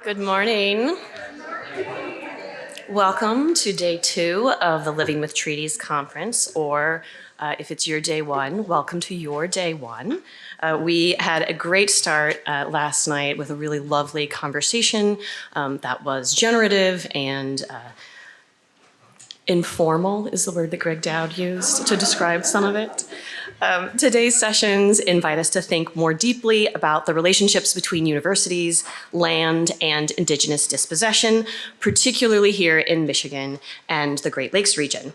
Good morning. Welcome to day 2 of the Living with Treaties conference, or if it's your day 1, welcome to your day 1. We had a great start last night with a really lovely conversation that was generative and informal is the word that Greg Dowd used to describe some of it. Today's sessions invite us to think more deeply about the relationships between universities, land, and indigenous dispossession, particularly here in Michigan and the Great Lakes region.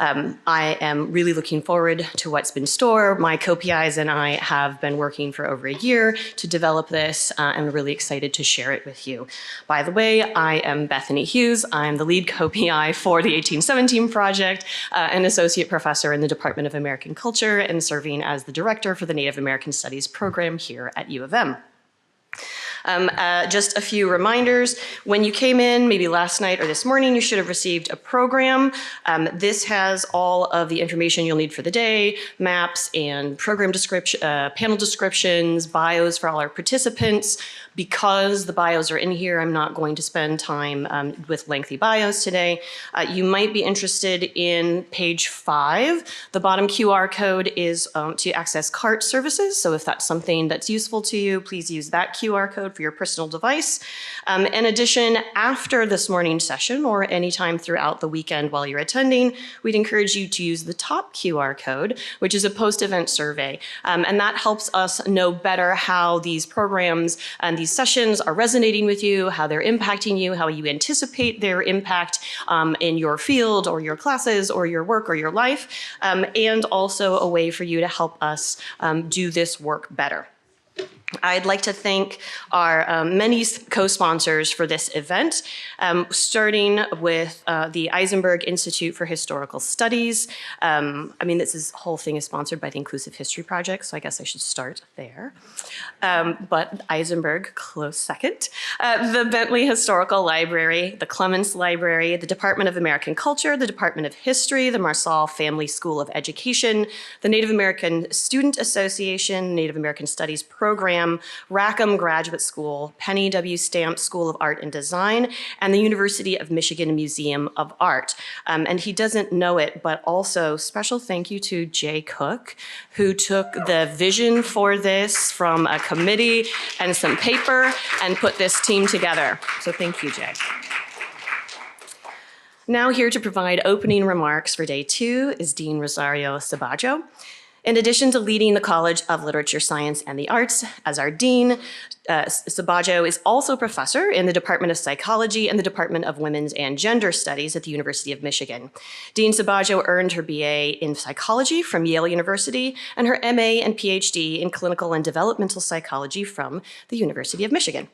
I am really looking forward to what's been in store. My co-PIs and I have been working for over a year to develop this, and we're really excited to share it with you. By the way, I am Bethany Hughes. I'm the lead co-PI for the 1817 project, an associate professor in the Department of American Culture, and serving as the director for the Native American Studies program here at U of M. Just a few reminders. When you came in, maybe last night or this morning, you should have received a program. This has all of the information you'll need for the day, maps and program description, panel descriptions, bios for all our participants. Because the bios are in here, I'm not going to spend time with lengthy bios today. You might be interested in page 5. The bottom QR code is to access CART services. So if that's something that's useful to you, please use that QR code for your personal device. In addition, after this morning's session or anytime throughout the weekend while you're attending, we'd encourage you to use the top QR code, which is a post-event survey. And that helps us know better how these programs and these sessions are resonating with you, how they're impacting you, how you anticipate their impact in your field or your classes or your work or your life, and also a way for you to help us do this work better. I'd like to thank our many co-sponsors for this event, starting with the Eisenberg Institute for Historical Studies. This whole thing is sponsored by the Inclusive History Project, so I guess I should start there. But Eisenberg, close second. The Bentley Historical Library, the Clements Library, the Department of American Culture, the Department of History, the Marsall Family School of Education, the Native American Student Association, Native American Studies Program, Rackham Graduate School, Penny W. Stamp School of Art and Design, and the University of Michigan Museum of Art. And he doesn't know it, but also special thank you to Jay Cook, who took the vision for this from a committee and some paper and put this team together. So thank you, Jay. Now here to provide opening remarks for day 2 is Dean Rosario Sabajo. In addition to leading the College of Literature, Science, and the Arts as our dean, Sabajo is also professor in the Department of Psychology and the Department of Women's and Gender Studies at the University of Michigan. Dean Sabajo earned her BA in psychology from Yale University and her MA and PhD in clinical and developmental psychology from the University of Michigan.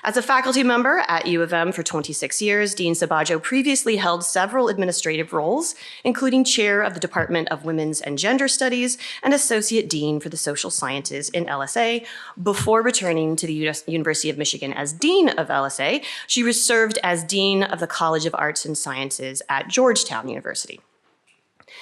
As a faculty member at U of M for 26 years, Dean Sabajo previously held several administrative roles, including chair of the Department of Women's and Gender Studies and associate dean for the social sciences in LSA. Before returning to the University of Michigan as dean of LSA, she served as dean of the College of Arts and Sciences at Georgetown University.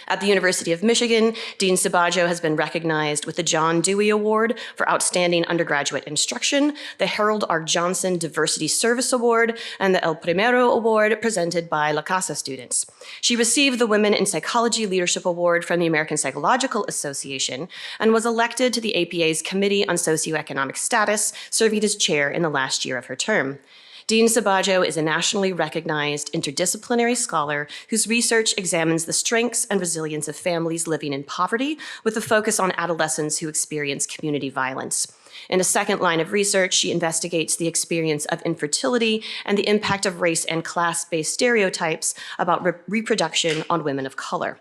At the University of Michigan, Dean Sabajo has been recognized with the John Dewey Award for Outstanding Undergraduate Instruction, the Harold R. Johnson Diversity Service Award, and the El Primero Award presented by La Casa students. She received the Women in Psychology Leadership Award from the American Psychological Association and was elected to the APA's Committee on Socioeconomic Status, serving as chair in the last year of her term. Dean Sabajo is a nationally recognized interdisciplinary scholar whose research examines the strengths and resilience of families living in poverty with a focus on adolescents who experience community violence. In a second line of research, she investigates the experience of infertility and the impact of race and class-based stereotypes about reproduction on women of color.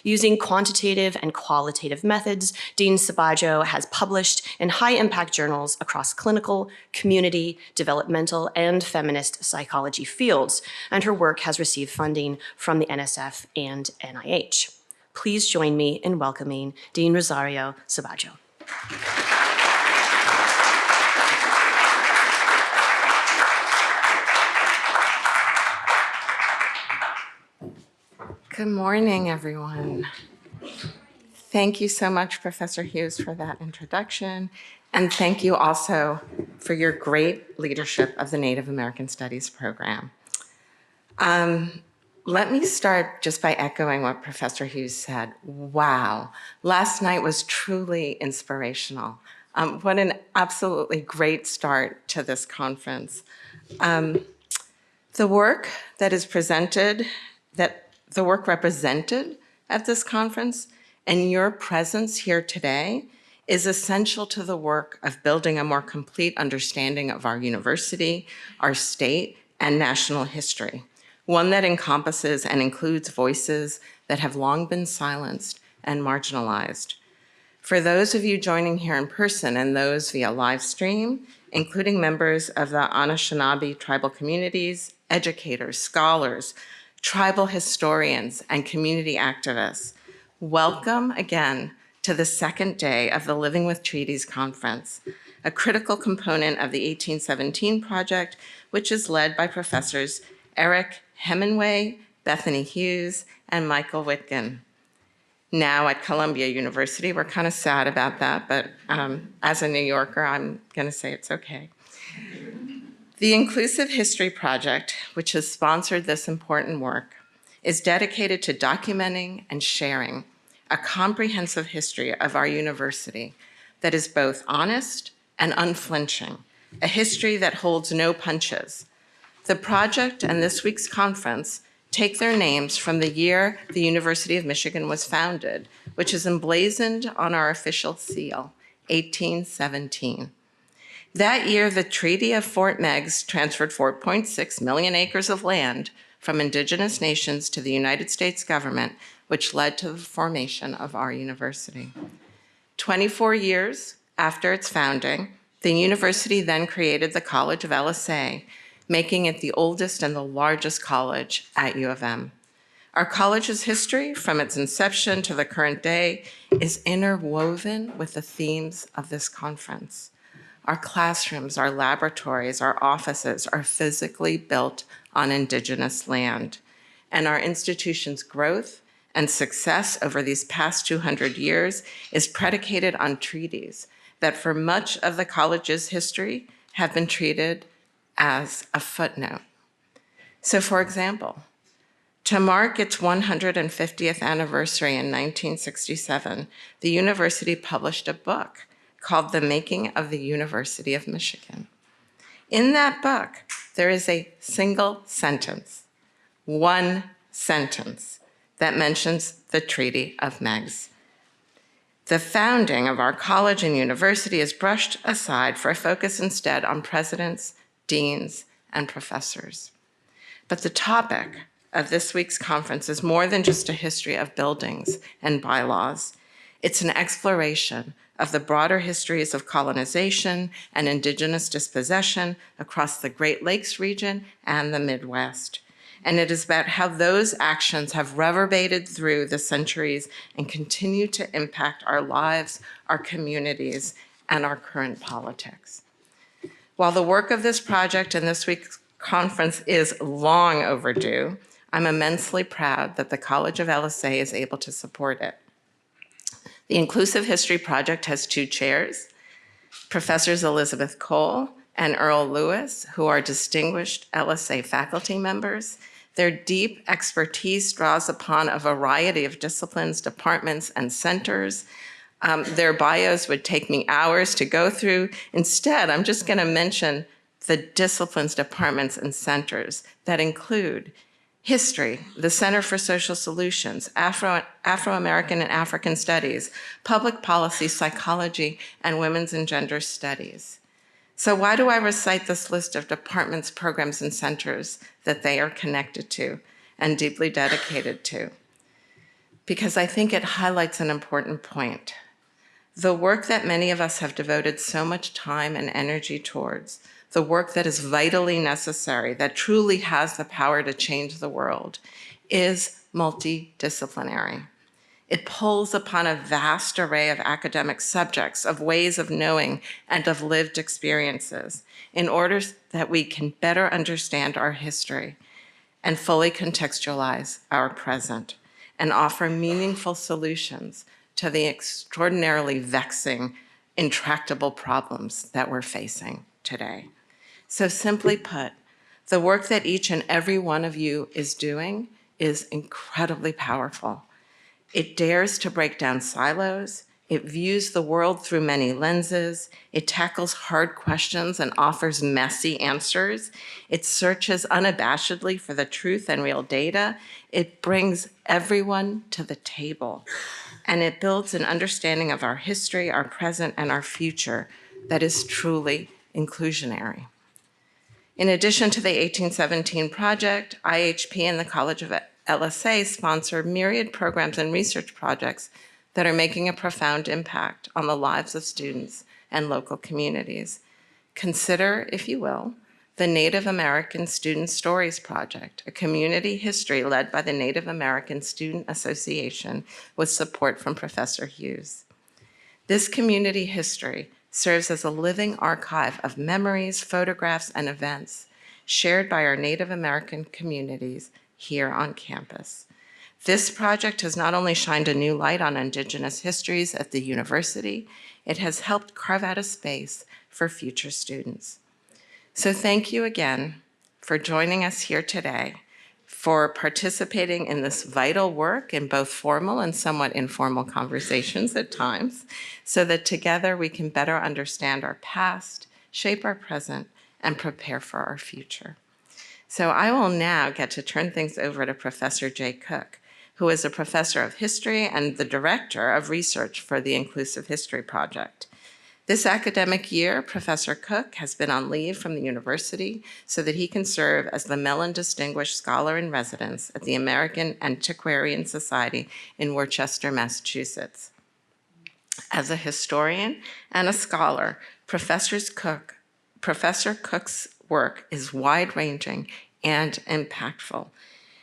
Using quantitative and qualitative methods, Dean Sabajo has published in high-impact journals across clinical, community, developmental, and feminist psychology fields, and her work has received funding from the NSF and NIH. Please join me in welcoming Dean Rosario Sabajo. Good morning, everyone. Thank you so much, Professor Hughes, for that introduction. And thank you also for your great leadership of the Native American Studies program. Let me start just by echoing what Professor Hughes said. Wow, last night was truly inspirational. What an absolutely great start to this conference. The work that is presented, the work represented at this conference and your presence here today is essential to the work of building a more complete understanding of our university, our state, and national history, one that encompasses and includes voices that have long been silenced and marginalized. For those of you joining here in person and those via live stream, including members of the Anishinaabe tribal communities, educators, scholars, tribal historians, and community activists, welcome again to the second day of the Living with Treaties conference, a critical component of the 1817 project, which is led by Professors Eric Hemingway, Bethany Hughes, and Michael Witkin. Now at Columbia University, we're kind of sad about that, but as a New Yorker, I'm going to say it's okay. The Inclusive History Project, which has sponsored this important work, is dedicated to documenting and sharing a comprehensive history of our university that is both honest and unflinching, a history that holds no punches. The project and this week's conference take their names from the year the University of Michigan was founded, which is emblazoned on our official seal, 1817. That year, the Treaty of Fort Meigs transferred 4.6 million acres of land from indigenous nations to the United States government, which led to the formation of our university. 24 years after its founding, the university then created the College of LSA, making it the oldest and the largest college at U of M. Our college's history, from its inception to the current day, is interwoven with the themes of this conference. Our classrooms, our laboratories, our offices are physically built on indigenous land, and our institution's growth and success over these past 200 years is predicated on treaties that for much of the college's history have been treated as a footnote. So for example, to mark its 150th anniversary in 1967, the university published a book called The Making of the University of Michigan. In that book, there is a single sentence, one sentence, that mentions the Treaty of Meigs. The founding of our college and university is brushed aside for a focus instead on presidents, deans, and professors. But the topic of this week's conference is more than just a history of buildings and bylaws. It's an exploration of the broader histories of colonization and indigenous dispossession across the Great Lakes region and the Midwest. And it is about how those actions have reverberated through the centuries and continue to impact our lives, our communities, and our current politics. While the work of this project and this week's conference is long overdue, I'm immensely proud that the College of LSA is able to support it. The Inclusive History Project has two chairs, Professors Elizabeth Cole and Earl Lewis, who are distinguished LSA faculty members. Their deep expertise draws upon a variety of disciplines, departments, and centers. Their bios would take me hours to go through. Instead, I'm just going to mention the disciplines, departments, and centers that include history, the Center for Social Solutions, Afro-American and African Studies, public policy, psychology, and women's and gender studies. So why do I recite this list of departments, programs, and centers that they are connected to and deeply dedicated to? Because I think it highlights an important point. The work that many of us have devoted so much time and energy towards, the work that is vitally necessary, that truly has the power to change the world, is multidisciplinary. It pulls upon a vast array of academic subjects, of ways of knowing, and of lived experiences in order that we can better understand our history and fully contextualize our present and offer meaningful solutions to the extraordinarily vexing, intractable problems that we're facing. today. So simply put, the work that each and every one of you is doing is incredibly powerful. It dares to break down silos. It views the world through many lenses. It tackles hard questions and offers messy answers. It searches unabashedly for the truth and real data. It brings everyone to the table. And it builds an understanding of our history, our present, and our future that is truly inclusionary. In addition to the 1817 project, IHP and the College of LSA sponsor myriad programs and research projects that are making a profound impact on the lives of students and local communities. Consider, if you will, the Native American Student Stories Project, a community history led by the Native American Student Association with support from Professor Hughes. This community history serves as a living archive of memories, photographs, and events shared by our Native American communities here on campus. This project has not only shined a new light on Indigenous histories at the university, it has helped carve out a space for future students. So thank you again for joining us here today, for participating in this vital work in both formal and somewhat informal conversations at times, so that together we can better understand our past, shape our present, and prepare for our future. So I will now get to turn things over to Professor Jay Cook, who is a professor of history and the director of research for the Inclusive History Project. This academic year, Professor Cook has been on leave from the university so that he can serve as the Mellon Distinguished Scholar in Residence at the American Antiquarian Society in Worcester, Massachusetts. As a historian and a scholar, Professor Cook's work is wide-ranging and impactful.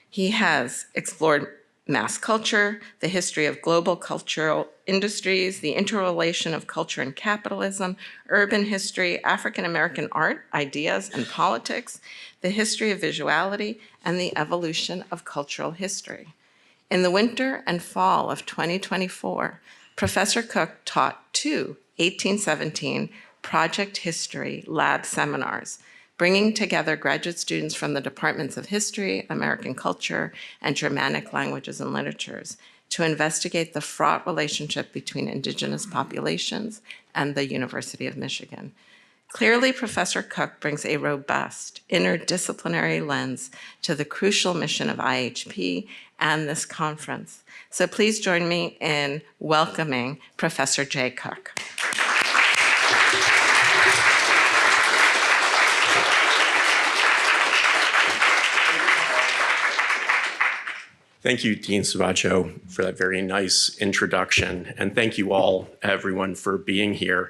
He has explored mass culture, the history of global cultural industries, the interrelation of culture and capitalism, urban history, African-American art, ideas, and politics, the history of visuality, and the evolution of cultural history. In the winter and fall of 2024, Professor Cook taught 2 1817 Project History Lab seminars, bringing together graduate students from the departments of history, American culture, and Germanic languages and literatures to investigate the fraught relationship between Indigenous populations and the University of Michigan. Clearly, Professor Cook brings a robust, interdisciplinary lens to the crucial mission of IHP and this conference. So please join me in welcoming Professor Jay Cook. Thank you, Dean Sabaggio, for that very nice introduction. And thank you all, everyone, for being here.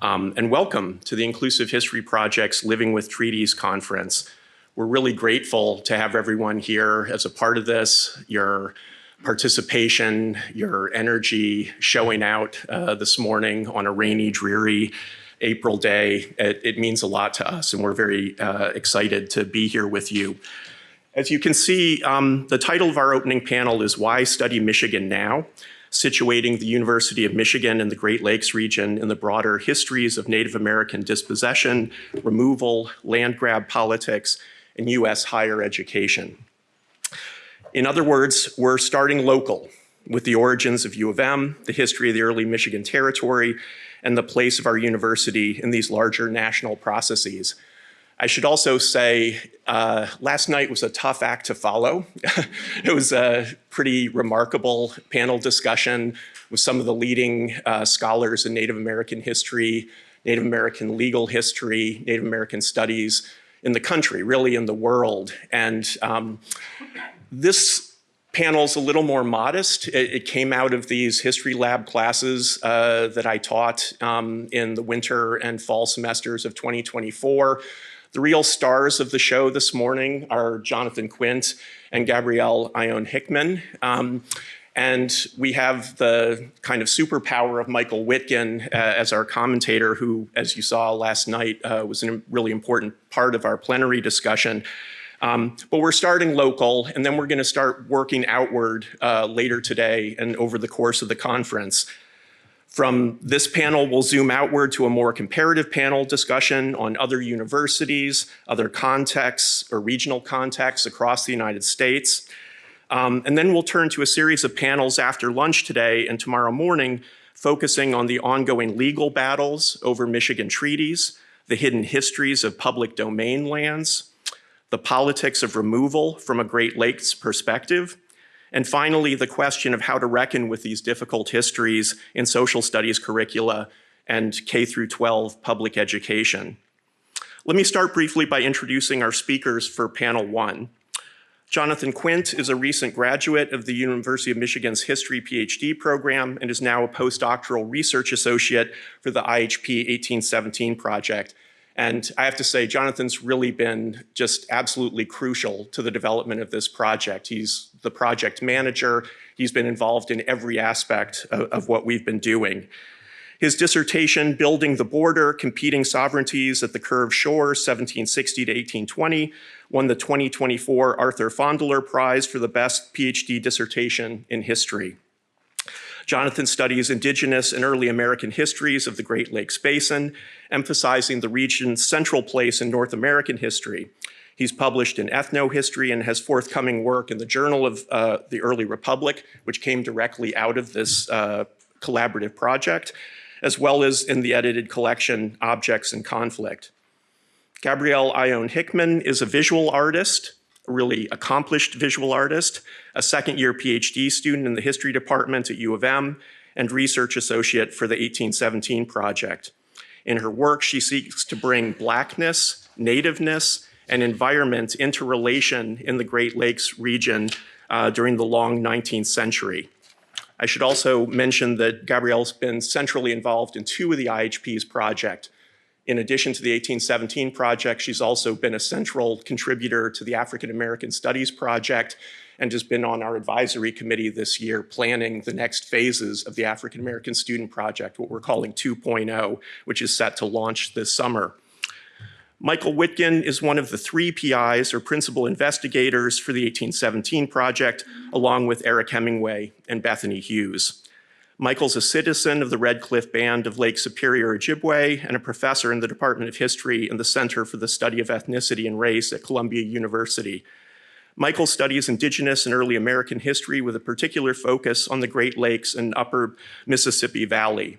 And welcome to the Inclusive History Project's Living with Treaties conference. We're really grateful to have everyone here as a part of this, your participation, your energy showing out this morning on a rainy, dreary April day. It means a lot to us, and we're very excited to be here with you. As you can see, the title of our opening panel is Why Study Michigan Now? Situating the University of Michigan and the Great Lakes region in the broader histories of Native American dispossession, removal, land grab politics, and U.S. higher education. In other words, we're starting local with the origins of U of M, the history of the early Michigan territory, and the place of our university in these larger national processes. I should also say, last night was a tough act to follow. It was a pretty remarkable panel discussion with some of the leading scholars in Native American history, Native American legal history, Native American studies in the country, really in the world. And this panel's a little more modest. It came out of these history lab classes that I taught in the winter and fall semesters of 2024. The real stars of the show this morning are Jonathan Quint and Gabrielle Ione Hickman. And we have the kind of superpower of Michael Witkin as our commentator, who, as you saw last night, was a really important part of our plenary discussion. But we're starting local, and then we're going to start working outward later today and over the course of the conference. From this panel, we'll zoom outward to a more comparative panel discussion on other universities, other contexts or regional contexts across the United States. And then we'll turn to a series of panels after lunch today and tomorrow morning, focusing on the ongoing legal battles over Michigan treaties, the hidden histories of public domain lands, the politics of removal from a Great Lakes perspective, and finally, the question of how to reckon with these difficult histories in social studies curricula and K through 12 public education. Let me start briefly by introducing our speakers for panel one. Jonathan Quint is a recent graduate of the University of Michigan's History PhD program and is now a postdoctoral research associate for the IHP 1817 project. And I have to say, Jonathan's really been just absolutely crucial to the development of this project. He's the project manager. He's been involved in every aspect of what we've been doing. His dissertation, Building the Border, Competing Sovereignties at the Curved Shore, 1760 to 1820, won the 2024 Arthur Fondler Prize for the best PhD dissertation in history. Jonathan studies indigenous and early American histories of the Great Lakes Basin, emphasizing the region's central place in North American history. He's published in ethnohistory and has forthcoming work in the Journal of the Early Republic, which came directly out of this collaborative project, as well as in the edited collection, Objects in Conflict. Gabrielle Ione Hickman is a visual artist, a really accomplished visual artist, a second-year PhD student in the history department at U of M, and research associate for the 1817 project. In her work, she seeks to bring Blackness, nativeness, and environment into relation in the Great Lakes region during the long 19th century. I should also mention that Gabrielle's been centrally involved in two of the IHP's project. In addition to the 1817 project, she's also been a central contributor to the African American Studies project and has been on our advisory committee this year planning the next phases of the African American Student Project, what we're calling 2.0, which is set to launch this summer. Michael Witkin is one of the three PIs or principal investigators for the 1817 project, along with Eric Hemingway and Bethany Hughes. Michael's a citizen of the Red Cliff Band of Lake Superior, Ojibwe, and a professor in the Department of History and the Center for the Study of Ethnicity and Race at Columbia University. Michael studies indigenous and early American history with a particular focus on the Great Lakes and upper Mississippi Valley.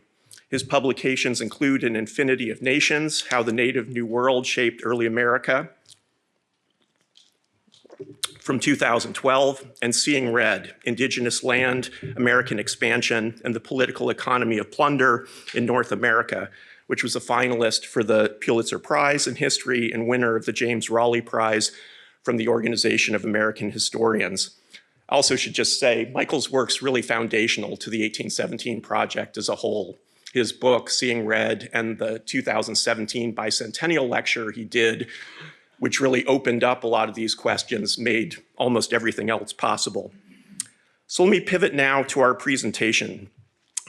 His publications include An Infinity of Nations, How the Native New World Shaped Early America, from 2012, and Seeing Red, Indigenous Land, American Expansion, and the Political Economy of Plunder in North America, which was a finalist for the Pulitzer Prize in History and winner of the James Raleigh Prize from the Organization of American Historians. I also should just say, Michael's work's really foundational to the 1817 project as a whole. His book, Seeing Red, and the 2017 bicentennial lecture he did, which really opened up a lot of these questions, made almost everything else possible. So let me pivot now to our presentation.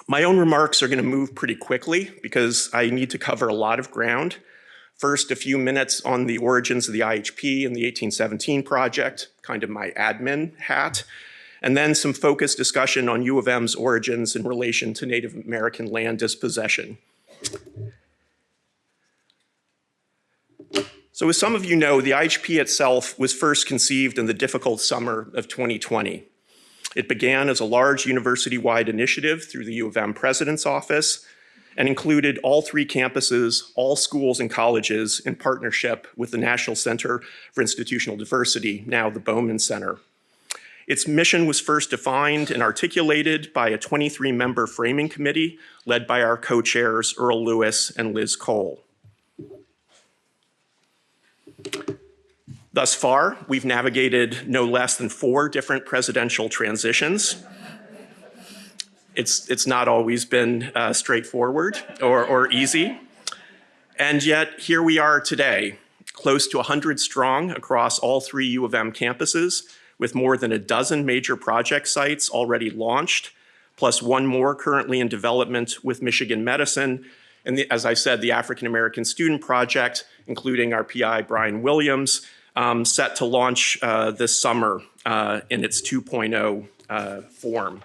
My own remarks are going to move pretty quickly because I need to cover a lot of ground. First, a few minutes on the origins of the IHP and the 1817 project, kind of my admin hat, and then some focused discussion on U of M's origins in relation to Native American land dispossession. So as some of you know, the IHP itself was first conceived in the difficult summer of 2020. It began as a large university-wide initiative through the U of M President's Office and included all three campuses, all schools and colleges in partnership with the National Center for Institutional Diversity, now the Bowman Center. Its mission was first defined and articulated by a 23-member framing committee led by our co-chairs Earl Lewis and Liz Cole. Thus far, we've navigated no less than 4 different presidential transitions. It's not always been straightforward or easy. And yet, here we are today, close to 100 strong across all 3 U of M campuses, with more than a dozen major project sites already launched, plus 1 more currently in development with Michigan Medicine, and as I said, the African American Student Project, including our PI, Brian Williams, set to launch this summer in its 2.0 form.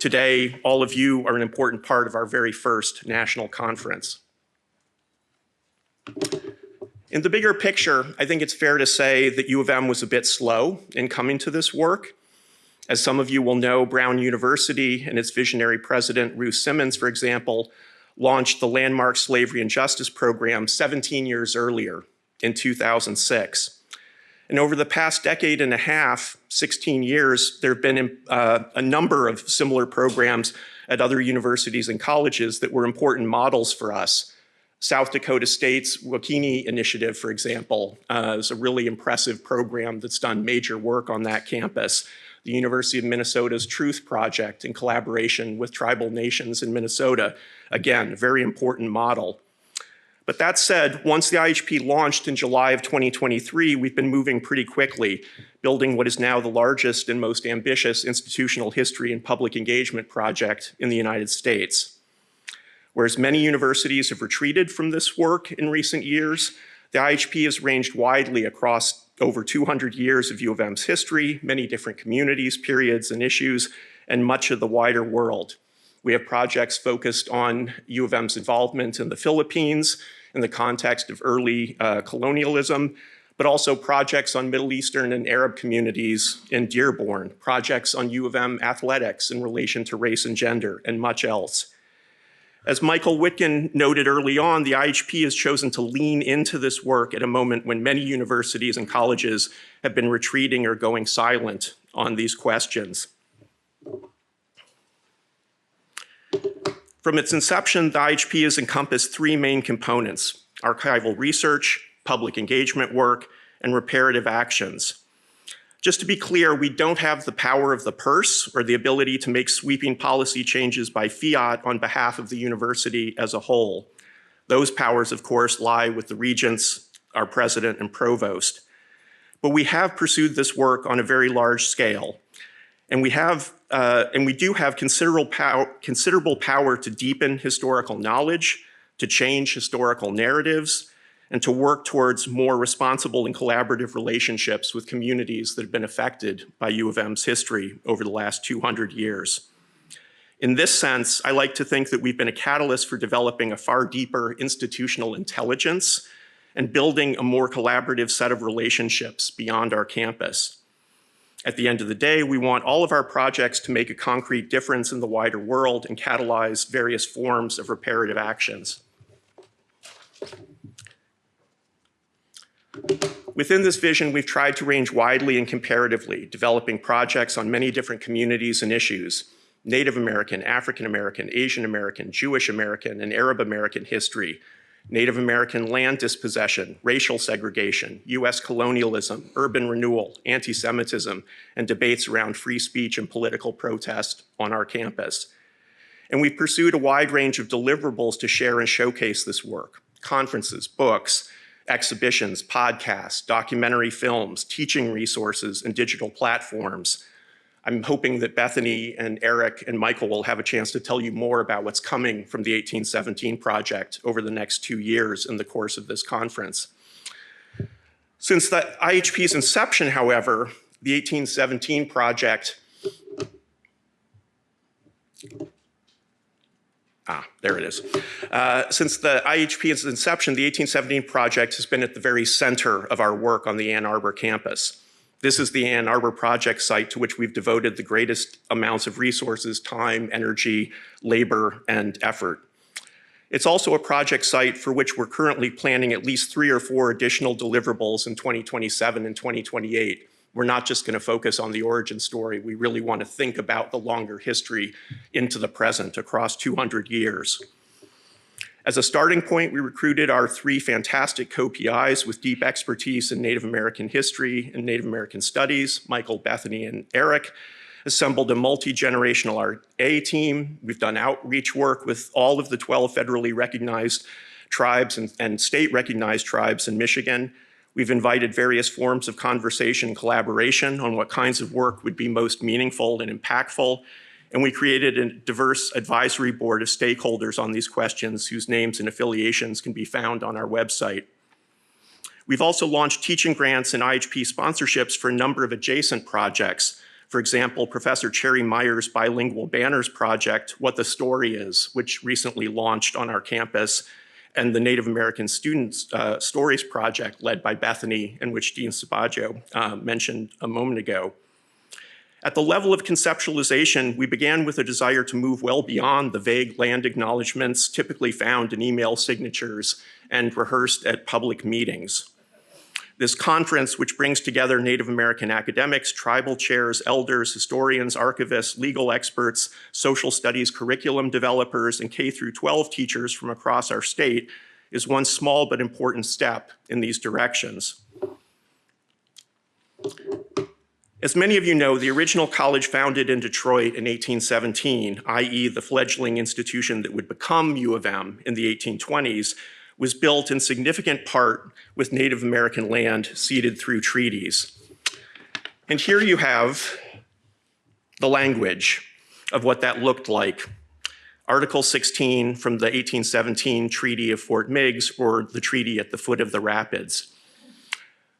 Today, all of you are an important part of our very first national conference. In the bigger picture, I think it's fair to say that U of M was a bit slow in coming to this work. As some of you will know, Brown University and its visionary president, Ruth Simmons, for example, launched the landmark Slavery and Justice program 17 years earlier in 2006. And over the past decade and a half, 16 years, there have been a number of similar programs at other universities and colleges that were important models for us. South Dakota State's Wakini Initiative, for example, is a really impressive program that's done major work on that campus. The University of Minnesota's Truth Project in collaboration with tribal nations in Minnesota, again, a very important model. But that said, once the IHP launched in July of 2023, we've been moving pretty quickly, building what is now the largest and most ambitious institutional history and public engagement project in the United States. Whereas many universities have retreated from this work in recent years, the IHP has ranged widely across over 200 years of U of M's history, many different communities, periods, and issues, and much of the wider world. We have projects focused on U of M's involvement in the Philippines in the context of early colonialism, but also projects on Middle Eastern and Arab communities in Dearborn, projects on U of M athletics in relation to race and gender, and much else. As Michael Witkin noted early on, the IHP has chosen to lean into this work at a moment when many universities and colleges have been retreating or going silent on these questions. From its inception, the IHP has encompassed three main components: archival research, public engagement work, and reparative actions. Just to be clear, we don't have the power of the purse or the ability to make sweeping policy changes by fiat on behalf of the university as a whole. Those powers, of course, lie with the regents, our president, and provost. But we have pursued this work on a very large scale. And we do have considerable power to deepen historical knowledge, to change historical narratives, and to work towards more responsible and collaborative relationships with communities that have been affected by U of M's history over the last 200 years. In this sense, I like to think that we've been a catalyst for developing a far deeper institutional intelligence and building a more collaborative set of relationships beyond our campus. At the end of the day, we want all of our projects to make a concrete difference in the wider world and catalyze various forms of reparative actions. Within this vision, we've tried to range widely and comparatively, developing projects on many different communities and issues: Native American, African American, Asian American, Jewish American, and Arab American history, Native American land dispossession, racial segregation, US colonialism, urban renewal, anti-Semitism, and debates around free speech and political protest on our campus. And we've pursued a wide range of deliverables to share and showcase this work: conferences, books, exhibitions, podcasts, documentary films, teaching resources, and digital platforms. I'm hoping that Bethany and Eric and Michael will have a chance to tell you more about what's coming from the 1817 Project over the next 2 years in the course of this conference. Since the IHP's inception, however, the 1817 Project, there it is. Since the IHP's inception, the 1817 Project has been at the very center of our work on the Ann Arbor campus. This is the Ann Arbor project site to which we've devoted the greatest amounts of resources, time, energy, labor, and effort. It's also a project site for which we're currently planning at least 3 or 4 additional deliverables in 2027 and 2028. We're not just going to focus on the origin story. We really want to think about the longer history into the present across 200 years. As a starting point, we recruited our 3 fantastic co-PIs with deep expertise in Native American history and Native American studies, Michael, Bethany, and Eric, assembled a multi-generational RA team. We've done outreach work with all of the 12 federally recognized tribes and state-recognized tribes in Michigan. We've invited various forms of conversation and collaboration on what kinds of work would be most meaningful and impactful. And we created a diverse advisory board of stakeholders on these questions whose names and affiliations can be found on our website. We've also launched teaching grants and IHP sponsorships for a number of adjacent projects. For example, Professor Cherry Meyer's Bilingual Banners Project, What the Story Is, which recently launched on our campus, and the Native American Students Stories Project led by Bethany, and which Dean Sabaggio mentioned a moment ago. At the level of conceptualization, we began with a desire to move well beyond the vague land acknowledgements typically found in email signatures and rehearsed at public meetings. This conference, which brings together Native American academics, tribal chairs, elders, historians, archivists, legal experts, social studies curriculum developers, and K-12 teachers from across our state, is one small but important step in these directions. As many of you know, the original college founded in Detroit in 1817, i.e. the fledgling institution that would become U of M in the 1820s, was built in significant part with Native American land ceded through treaties. And here you have the language of what that looked like. Article 16 from the 1817 Treaty of Fort Meigs, or the treaty at the foot of the rapids.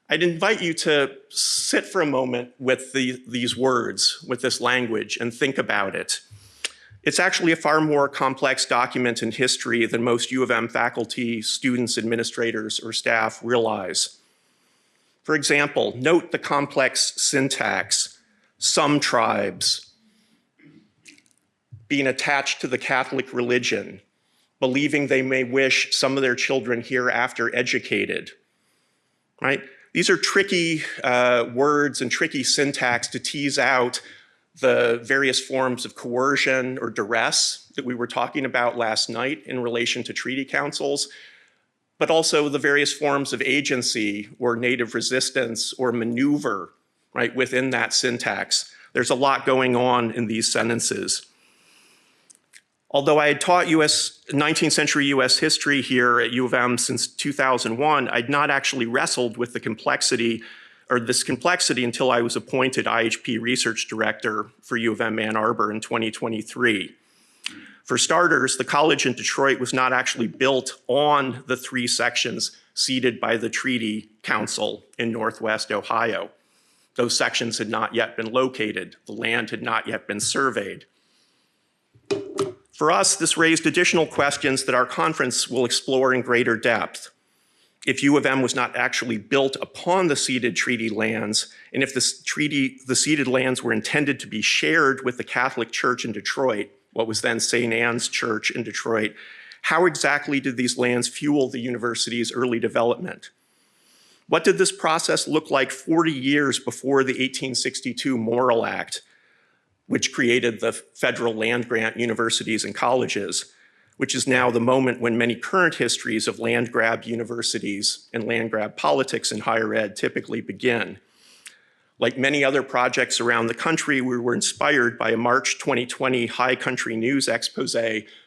I'd invite you to sit for a moment with these words, with this language, and think about it. It's actually a far more complex document in history than most U of M faculty, students, administrators, or staff realize. For example, note the complex syntax, some tribes, being attached to the Catholic religion, believing they may wish some of their children hereafter educated, right? These are tricky words and tricky syntax to tease out the various forms of coercion or duress that we were talking about last night in relation to treaty councils, but also the various forms of agency or native resistance or maneuver, right, within that syntax. There's a lot going on in these sentences. Although I had taught 19th century US history here at U of M since 2001, I'd not actually wrestled with the complexity until I was appointed IHP Research Director for U of M Ann Arbor in 2023. For starters, the college in Detroit was not actually built on the 3 sections ceded by the Treaty Council in Northwest Ohio. Those sections had not yet been located. The land had not yet been surveyed. For us, this raised additional questions that our conference will explore in greater depth. If U of M was not actually built upon the ceded treaty lands, and if the ceded lands were intended to be shared with the Catholic Church in Detroit, what was then St. Anne's Church in Detroit, how exactly did these lands fuel the university's early development? What did this process look like 40 years before the 1862 Morrill Act, which created the federal land grant universities and colleges, which is now the moment when many current histories of land grab universities and land grab politics in higher ed typically begin. Like many other projects around the country, we were inspired by a March 2020 High Country News expose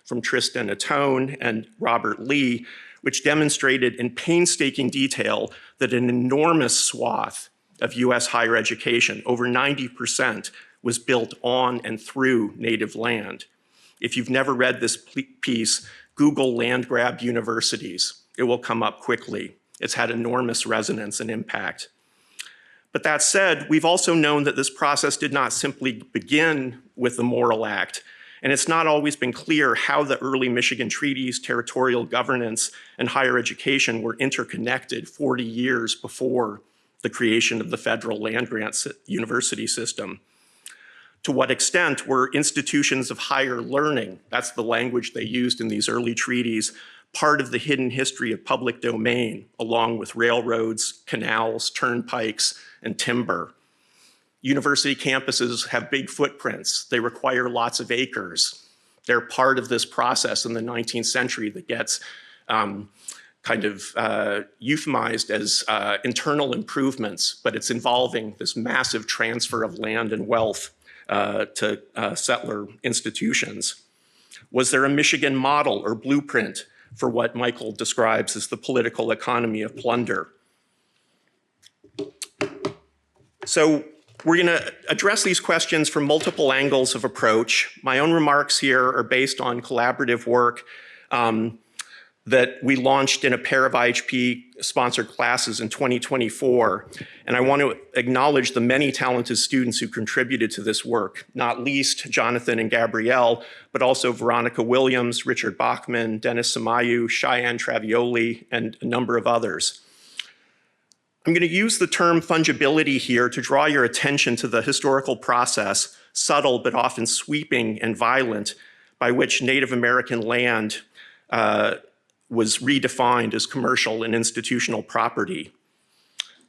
from Tristan Atone and Robert Lee, which demonstrated in painstaking detail that an enormous swath of US higher education, over 90%, was built on and through native land. If you've never read this piece, Google land grab universities. It will come up quickly. It's had enormous resonance and impact. But that said, we've also known that this process did not simply begin with the Morrill Act, and it's not always been clear how the early Michigan treaties, territorial governance, and higher education were interconnected 40 years before the creation of the federal land grant university system. To what extent were institutions of higher learning, that's the language they used in these early treaties, part of the hidden history of public domain, along with railroads, canals, turnpikes, and timber? University campuses have big footprints. They require lots of acres. They're part of this process in the 19th century that gets kind of euphemized as internal improvements, but it's involving this massive transfer of land and wealth to settler institutions. Was there a Michigan model or blueprint for what Michael describes as the political economy of plunder? So we're going to address these questions from multiple angles of approach. My own remarks here are based on collaborative work that we launched in a pair of IHP-sponsored classes in 2024. And I want to acknowledge the many talented students who contributed to this work, not least Jonathan and Gabrielle, but also Veronica Williams, Richard Bachman, Dennis Samayu, Cheyenne Travioli, and a number of others. I'm going to use the term fungibility here to draw your attention to the historical process, subtle but often sweeping and violent, by which Native American land was redefined as commercial and institutional property.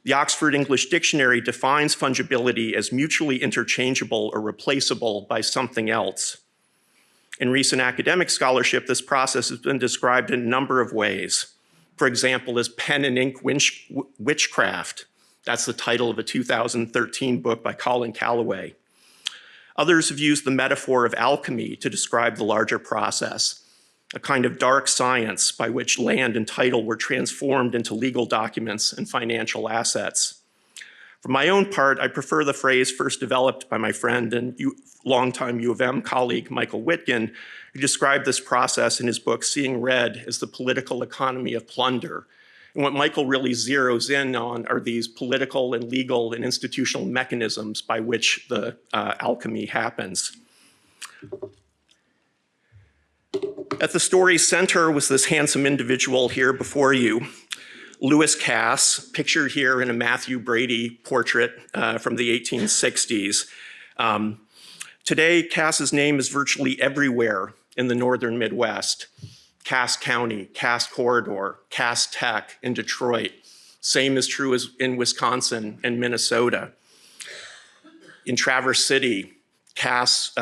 The Oxford English Dictionary defines fungibility as mutually interchangeable or replaceable by something else. In recent academic scholarship, this process has been described in a number of ways. For example, as pen and ink witchcraft. That's the title of a 2013 book by Colin Calloway. Others have used the metaphor of alchemy to describe the larger process, a kind of dark science by which land and title were transformed into legal documents and financial assets. For my own part, I prefer the phrase first developed by my friend and longtime U of M colleague, Michael Witgen, who described this process in his book, Seeing Red, as the political economy of plunder. And what Michael really zeroes in on are these political and legal and institutional mechanisms by which the alchemy happens. At the story's center was this handsome individual here before you, Lewis Cass, pictured here in a Matthew Brady portrait from the 1860s. Today, Cass's name is virtually everywhere in the northern Midwest. Cass County, Cass Corridor, Cass Tech in Detroit. Same is true as in Wisconsin and Minnesota. In Traverse City, Cass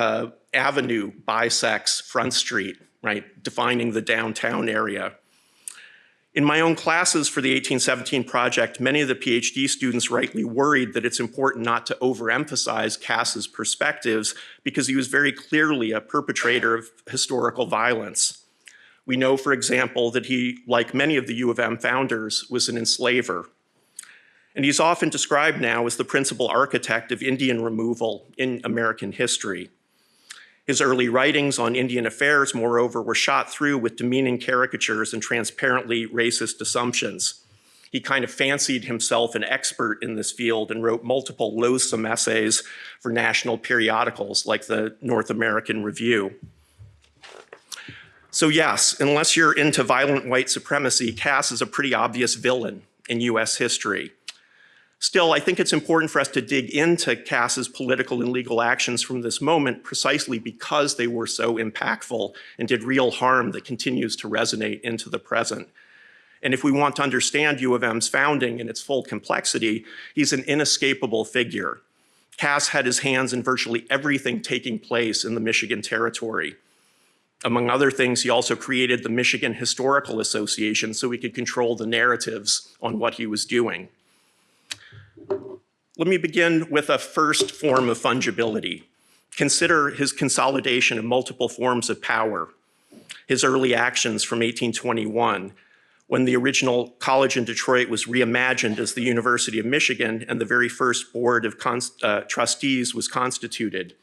Avenue bisects Front Street, right, defining the downtown area. In my own classes for the 1817 project, many of the PhD students rightly worried that it's important not to overemphasize Cass's perspectives because he was very clearly a perpetrator of historical violence. We know, for example, that he, like many of the U of M founders, was an enslaver. And he's often described now as the principal architect of Indian removal in American history. His early writings on Indian affairs, moreover, were shot through with demeaning caricatures and transparently racist assumptions. He kind of fancied himself an expert in this field and wrote multiple loathsome essays for national periodicals like the North American Review. So yes, unless you're into violent white supremacy, Cass is a pretty obvious villain in US history. Still, I think it's important for us to dig into Cass's political and legal actions from this moment precisely because they were so impactful and did real harm that continues to resonate into the present. And if we want to understand U of M's founding in its full complexity, he's an inescapable figure. Cass had his hands in virtually everything taking place in the Michigan Territory. Among other things, he also created the Michigan Historical Association so he could control the narratives on what he was doing. Let me begin with a first form of fungibility. Consider his consolidation of multiple forms of power, his early actions from 1821, when the original college in Detroit was reimagined as the University of Michigan and the very first board of trustees was constituted.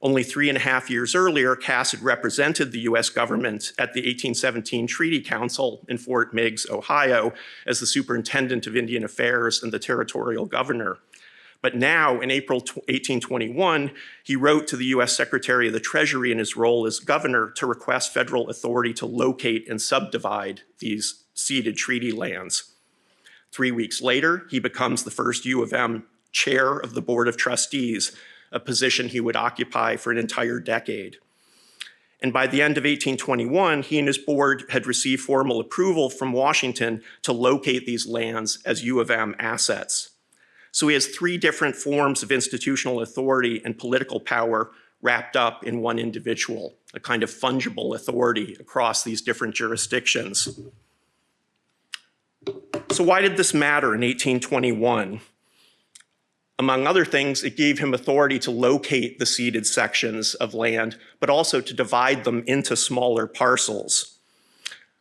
Only 3.5 years earlier, Cass had represented the US government at the 1817 Treaty Council in Fort Meigs, Ohio, as the superintendent of Indian Affairs and the territorial governor. But now, in April 1821, he wrote to the US Secretary of the Treasury in his role as governor to request federal authority to locate and subdivide these ceded treaty lands. 3 weeks later, he becomes the first U of M chair of the Board of Trustees, a position he would occupy for an entire decade. And by the end of 1821, he and his board had received formal approval from Washington to locate these lands as U of M assets. So he has 3 different forms of institutional authority and political power wrapped up in one individual, a kind of fungible authority across these different jurisdictions. So why did this matter in 1821? Among other things, it gave him authority to locate the ceded sections of land, but also to divide them into smaller parcels.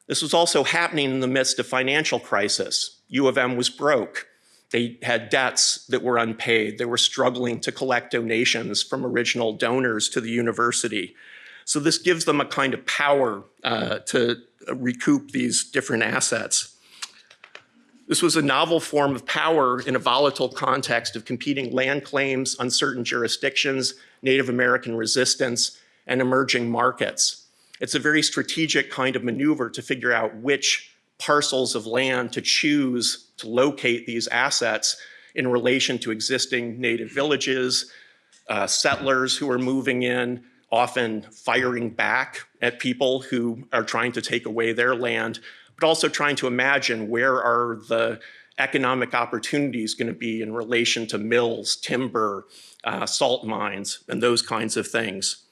This was also happening in the midst of financial crisis. U of M was broke. They had debts that were unpaid. They were struggling to collect donations from original donors to the university. So this gives them a kind of power to recoup these different assets. This was a novel form of power in a volatile context of competing land claims, uncertain jurisdictions, Native American resistance, and emerging markets. It's a very strategic kind of maneuver to figure out which parcels of land to choose to locate these assets in relation to existing native villages, settlers who are moving in, often firing back at people who are trying to take away their land, but also trying to imagine where are the economic opportunities going to be in relation to mills, timber, salt mines, and those kinds of things.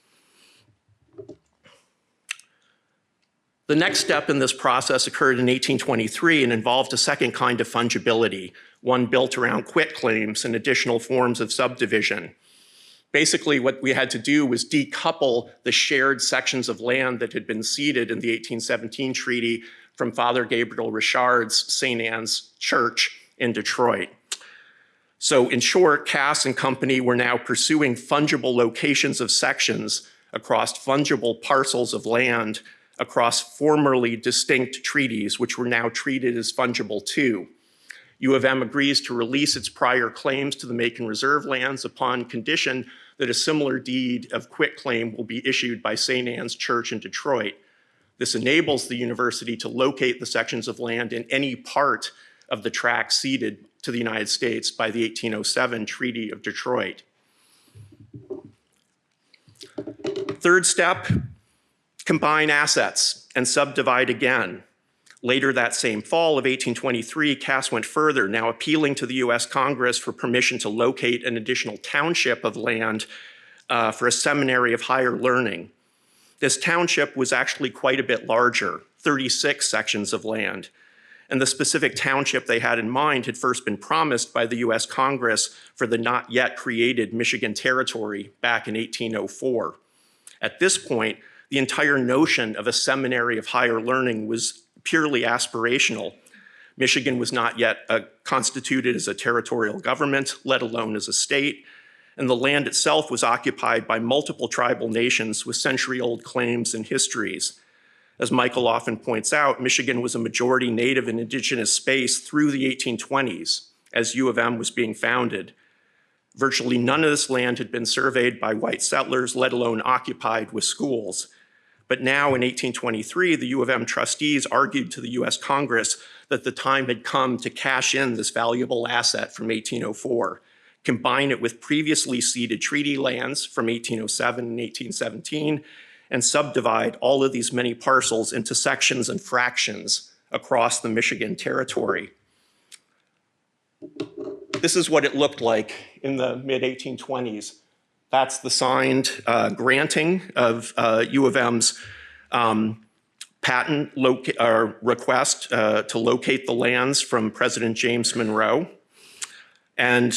The next step in this process occurred in 1823 and involved a second kind of fungibility, one built around quitclaims and additional forms of subdivision. Basically, what we had to do was decouple the shared sections of land that had been ceded in the 1817 treaty from Father Gabriel Richard's St. Anne's Church in Detroit. So in short, Cass and company were now pursuing fungible locations of sections across fungible parcels of land across formerly distinct treaties, which were now treated as fungible too. U of M agrees to release its prior claims to the Macon Reserve lands upon condition that a similar deed of quitclaim will be issued by St. Anne's Church in Detroit. This enables the university to locate the sections of land in any part of the tract ceded to the United States by the 1807 Treaty of Detroit. Third step, combine assets and subdivide again. Later that same fall of 1823, Cass went further, now appealing to the US Congress for permission to locate an additional township of land for a seminary of higher learning. This township was actually quite a bit larger, 36 sections of land. And the specific township they had in mind had first been promised by the US Congress for the not yet created Michigan Territory back in 1804. At this point, the entire notion of a seminary of higher learning was purely aspirational. Michigan was not yet constituted as a territorial government, let alone as a state, and the land itself was occupied by multiple tribal nations with century-old claims and histories. As Michael often points out, Michigan was a majority native and indigenous space through the 1820s, as U of M was being founded. Virtually none of this land had been surveyed by white settlers, let alone occupied with schools. But now in 1823, the U of M trustees argued to the US Congress that the time had come to cash in this valuable asset from 1804, combine it with previously ceded treaty lands from 1807 and 1817, and subdivide all of these many parcels into sections and fractions across the Michigan Territory. This is what it looked like in the mid-1820s. That's the signed granting of U of M's patent request to locate the lands from President James Monroe. And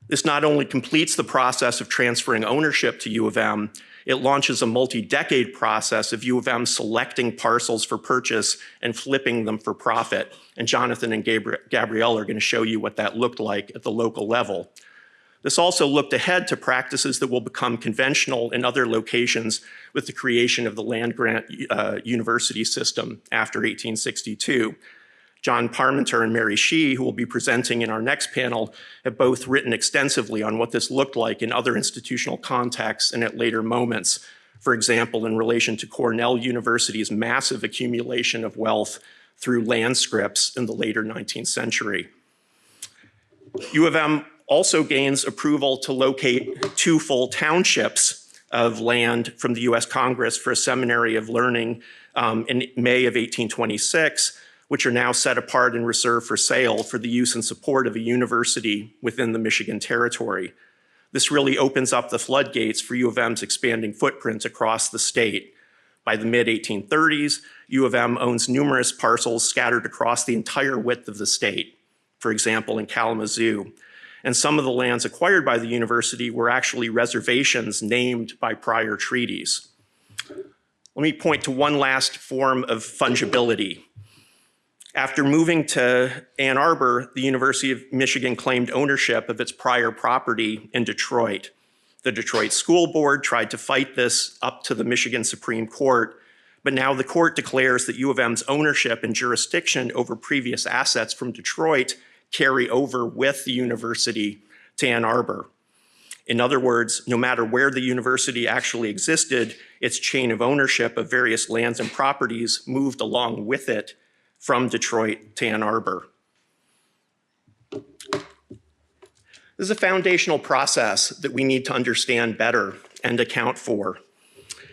this not only completes the process of transferring ownership to U of M, it launches a multi-decade process of U of M selecting parcels for purchase and flipping them for profit. And Jonathan and Gabrielle are going to show you what that looked like at the local level. This also looked ahead to practices that will become conventional in other locations with the creation of the land-grant university system after 1862. John Parmenter and Mary Shee, who will be presenting in our next panel, have both written extensively on what this looked like in other institutional contexts and at later moments. For example, in relation to Cornell University's massive accumulation of wealth through land scrips in the later 19th century. U of M also gains approval to locate 2 full townships of land from the US Congress for a seminary of learning in May of 1826, which are now set apart and reserved for sale for the use and support of a university within the Michigan Territory. This really opens up the floodgates for U of M's expanding footprint across the state. By the mid-1830s, U of M owns numerous parcels scattered across the entire width of the state, for example, in Kalamazoo. And some of the lands acquired by the university were actually reservations named by prior treaties. Let me point to one last form of fungibility. After moving to Ann Arbor, the University of Michigan claimed ownership of its prior property in Detroit. The Detroit School Board tried to fight this up to the Michigan Supreme Court, but now the court declares that U of M's ownership and jurisdiction over previous assets from Detroit carry over with the university to Ann Arbor. In other words, no matter where the university actually existed, its chain of ownership of various lands and properties moved along with it from Detroit to Ann Arbor. This is a foundational process that we need to understand better and account for.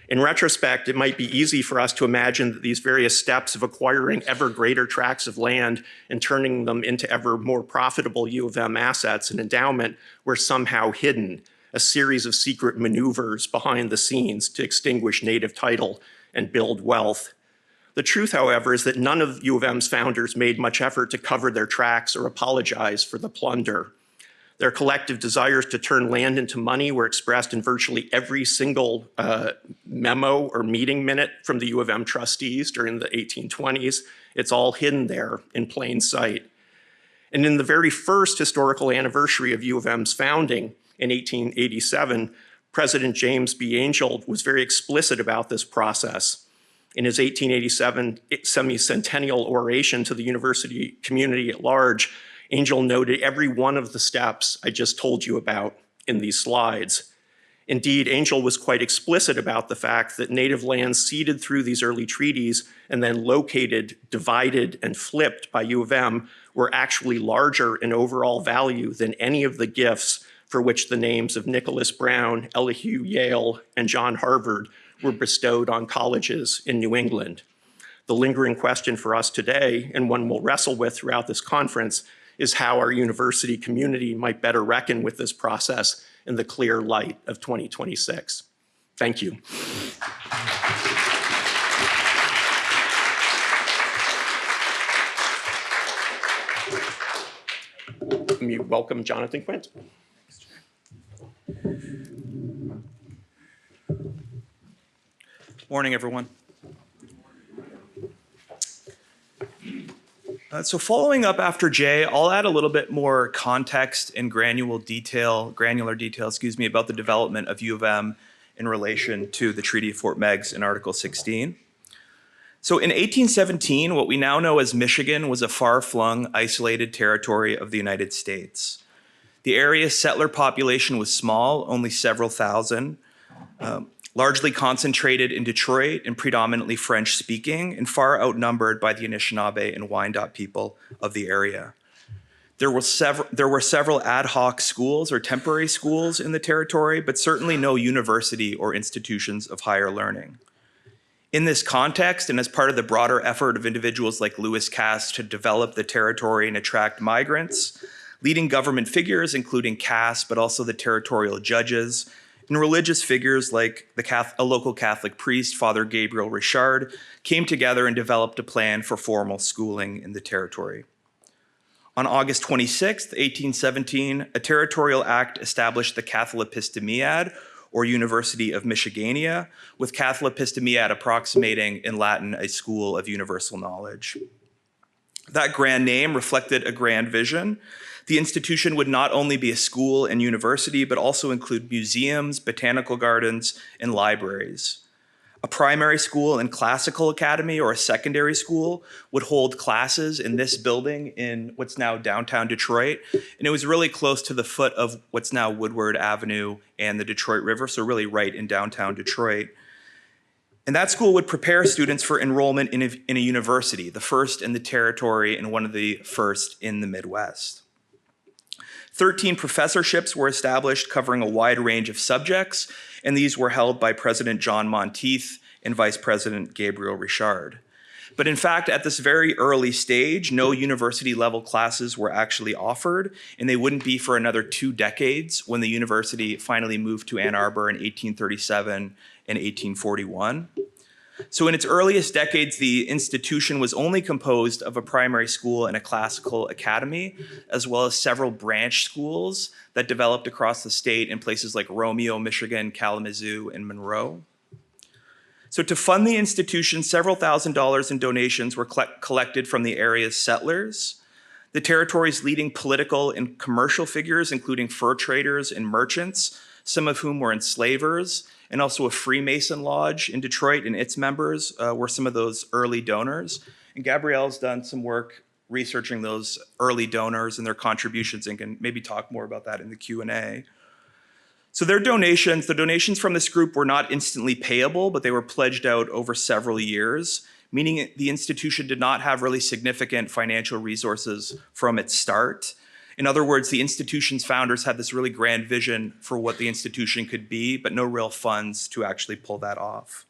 In retrospect, it might be easy for us to imagine that these various steps of acquiring ever greater tracts of land and turning them into ever more profitable U of M assets and endowment were somehow hidden, a series of secret maneuvers behind the scenes to extinguish native title and build wealth. The truth, however, is that none of U of M's founders made much effort to cover their tracks or apologize for the plunder. Their collective desires to turn land into money were expressed in virtually every single memo or meeting minute from the U of M trustees during the 1820s. It's all hidden there in plain sight. And in the very first historical anniversary of U of M's founding in 1887, President James B. Angell was very explicit about this process. In his 1887 semi-centennial oration to the university community at large, Angell noted every one of the steps I just told you about in these slides. Indeed, Angell was quite explicit about the fact that native lands ceded through these early treaties and then located, divided, and flipped by U of M were actually larger in overall value than any of the gifts for which the names of Nicholas Brown, Elihu Yale, and John Harvard were bestowed on colleges in New England. The lingering question for us today, and one we'll wrestle with throughout this conference, is how our university community might better reckon with this process in the clear light of 2026. Thank you. Let me welcome Jonathan Quint. Morning, everyone. So following up after Jay, I'll add a little bit more context and granular detail, about the development of U of M in relation to the Treaty of Fort Meigs in Article 16. So in 1817, what we now know as Michigan was a far-flung, isolated territory of the United States. The area's settler population was small, only several thousand, largely concentrated in Detroit and predominantly French-speaking, and far outnumbered by the Anishinaabe and Wyandot people of the area. There were several ad hoc schools or temporary schools in the territory, but certainly no university or institutions of higher learning. In this context, and as part of the broader effort of individuals like Lewis Cass to develop the territory and attract migrants, leading government figures, including Cass, but also the territorial judges, and religious figures like a local Catholic priest, Father Gabriel Richard, came together and developed a plan for formal schooling in the territory. On August 26, 1817, a territorial act established the Catholicostemiad, or University of Michigania, with Catholicostemiad approximating in Latin a school of universal knowledge. That grand name reflected a grand vision. The institution would not only be a school and university, but also include museums, botanical gardens, and libraries. A primary school and classical academy or a secondary school would hold classes in this building in what's now downtown Detroit. And it was really close to the foot of what's now Woodward Avenue and the Detroit River, so really right in downtown Detroit. And that school would prepare students for enrollment in a university, the first in the territory and one of the first in the Midwest. 13 professorships were established covering a wide range of subjects, and these were held by President John Monteith and Vice President Gabriel Richard. But in fact, at this very early stage, no university-level classes were actually offered, and they wouldn't be for another 2 decades when the university finally moved to Ann Arbor in 1837 and 1841. So in its earliest decades, the institution was only composed of a primary school and a classical academy, as well as several branch schools that developed across the state in places like Romeo, Michigan, Kalamazoo, and Monroe. So to fund the institution, several $1,000s in donations were collected from the area's settlers. The territory's leading political and commercial figures, including fur traders and merchants, some of whom were enslavers, and also a Freemason lodge in Detroit and its members were some of those early donors. And Gabrielle's done some work researching those early donors and their contributions and can maybe talk more about that in the Q&A. So the donations from this group were not instantly payable, but they were pledged out over several years, meaning the institution did not have really significant financial resources from its start. In other words, the institution's founders had this really grand vision for what the institution could be, but no real funds to actually pull that off.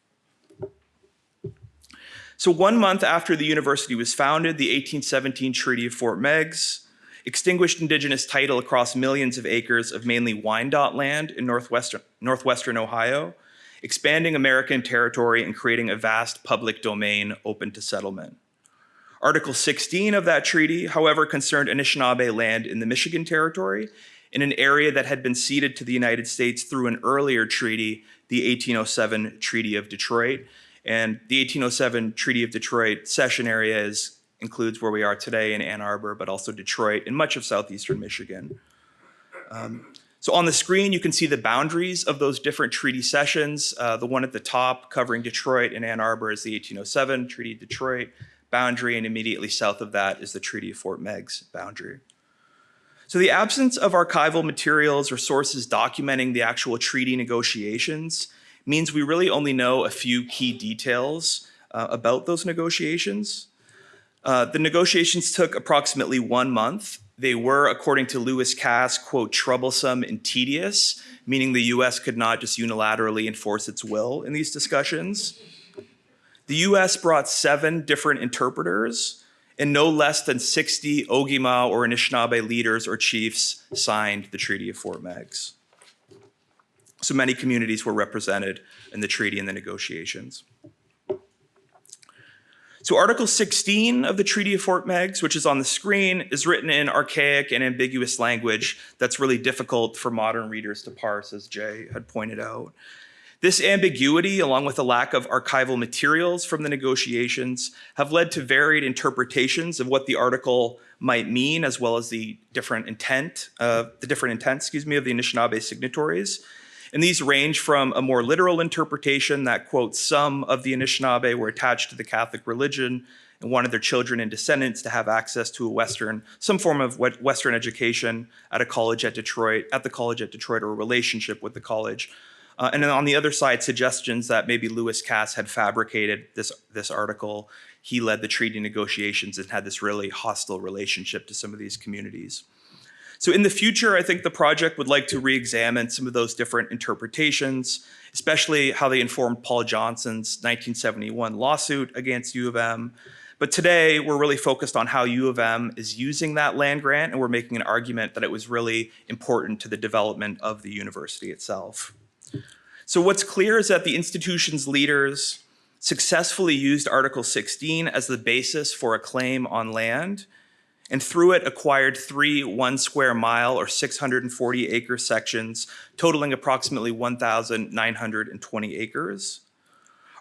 So 1 month after the university was founded, the 1817 Treaty of Fort Meigs extinguished Indigenous title across millions of acres of mainly Wyandotte land in northwestern Ohio, expanding American territory and creating a vast public domain open to settlement. Article 16 of that treaty, however, concerned Anishinaabe land in the Michigan Territory, in an area that had been ceded to the United States through an earlier treaty, the 1807 Treaty of Detroit. And the 1807 Treaty of Detroit cession area includes where we are today in Ann Arbor, but also Detroit and much of southeastern Michigan. So on the screen, you can see the boundaries of those different treaty cessions. The one at the top covering Detroit and Ann Arbor is the 1807 Treaty of Detroit boundary, and immediately south of that is the Treaty of Fort Meigs boundary. So the absence of archival materials or sources documenting the actual treaty negotiations means we really only know a few key details about those negotiations. The negotiations took approximately 1 month. They were, according to Lewis Cass, quote, troublesome and tedious, meaning the US could not just unilaterally enforce its will in these discussions. The US brought 7 different interpreters, and no less than 60 Ogima or Anishinaabe leaders or chiefs signed the Treaty of Fort Meigs. So many communities were represented in the treaty and the negotiations. So Article 16 of the Treaty of Fort Meigs, which is on the screen, is written in archaic and ambiguous language that's really difficult for modern readers to parse, as Jay had pointed out. This ambiguity, along with a lack of archival materials from the negotiations, have led to varied interpretations of what the article might mean, as well as the different intents of the Anishinaabe signatories. And these range from a more literal interpretation that, quote, some of the Anishinaabe were attached to the Catholic religion and wanted their children and descendants to have access to some form of Western education at the college at Detroit, or a relationship with the college. And then on the other side, suggestions that maybe Lewis Cass had fabricated this article. He led the treaty negotiations and had this really hostile relationship to some of these communities. So in the future, I think the project would like to re-examine some of those different interpretations, especially how they informed Paul Johnson's 1971 lawsuit against U of M. But today, we're really focused on how U of M is using that land grant, and we're making an argument that it was really important to the development of the university itself. So what's clear is that the institution's leaders successfully used Article 16 as the basis for a claim on land, and through it acquired 3 1 square mile or 640 acre sections, totaling approximately 1,920 acres.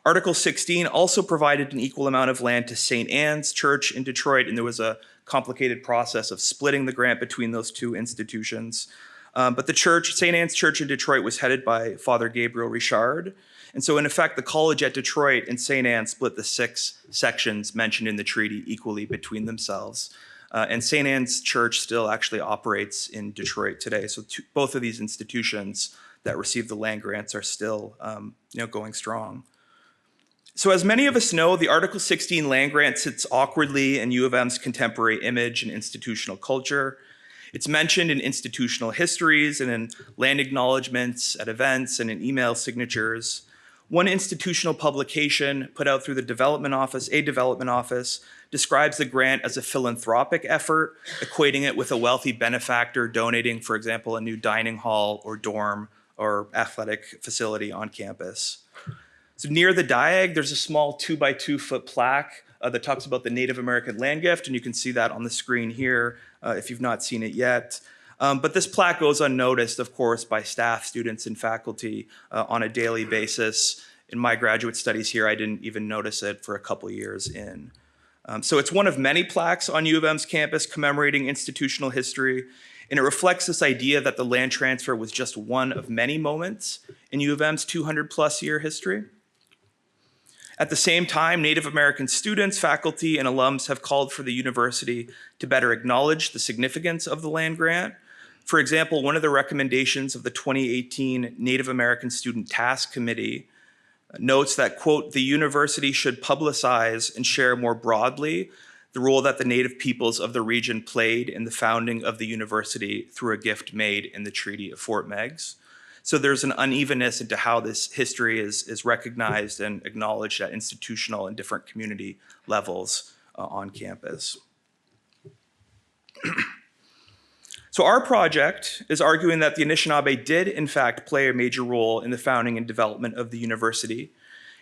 Article 16 also provided an equal amount of land to St. Anne's Church in Detroit, and there was a complicated process of splitting the grant between those two institutions. But the church, St. Anne's Church in Detroit, was headed by Father Gabriel Richard. And so in effect, the college at Detroit and St. Anne split the 6 sections mentioned in the treaty equally between themselves. And St. Anne's Church still actually operates in Detroit today. So both of these institutions that received the land grants are still going strong. So as many of us know, the Article 16 land grant sits awkwardly in U of M's contemporary image and institutional culture. It's mentioned in institutional histories and in land acknowledgements at events and in email signatures. One institutional publication put out through the development office, describes the grant as a philanthropic effort, equating it with a wealthy benefactor donating, for example, a new dining hall or dorm or athletic facility on campus. So near the diag, there's a small 2x2 foot plaque that talks about the Native American land gift, and you can see that on the screen here if you've not seen it yet. But this plaque goes unnoticed, of course, by staff, students, and faculty on a daily basis. in my graduate studies here, I didn't even notice it for a couple years in. So it's one of many plaques on U of M's campus commemorating institutional history, and it reflects this idea that the land transfer was just one of many moments in U of M's 200+ year history. At the same time, Native American students, faculty, and alums have called for the university to better acknowledge the significance of the land grant. For example, one of the recommendations of the 2018 Native American Student Task Committee notes that, quote, the university should publicize and share more broadly the role that the Native peoples of the region played in the founding of the university through a gift made in the Treaty of Fort Meigs. So there's an unevenness into how this history is recognized and acknowledged at institutional and different community levels on campus. So our project is arguing that the Anishinaabe did, in fact, play a major role in the founding and development of the university.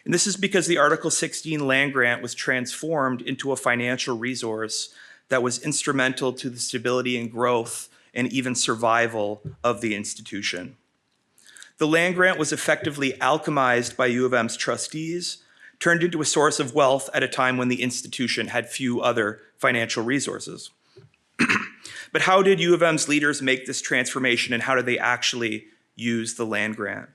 And this is because the Article 16 land grant was transformed into a financial resource that was instrumental to the stability and growth and even survival of the institution. The land grant was effectively alchemized by U of M's trustees, turned into a source of wealth at a time when the institution had few other financial resources. But how did U of M's leaders make this transformation, and how did they actually use the land grant?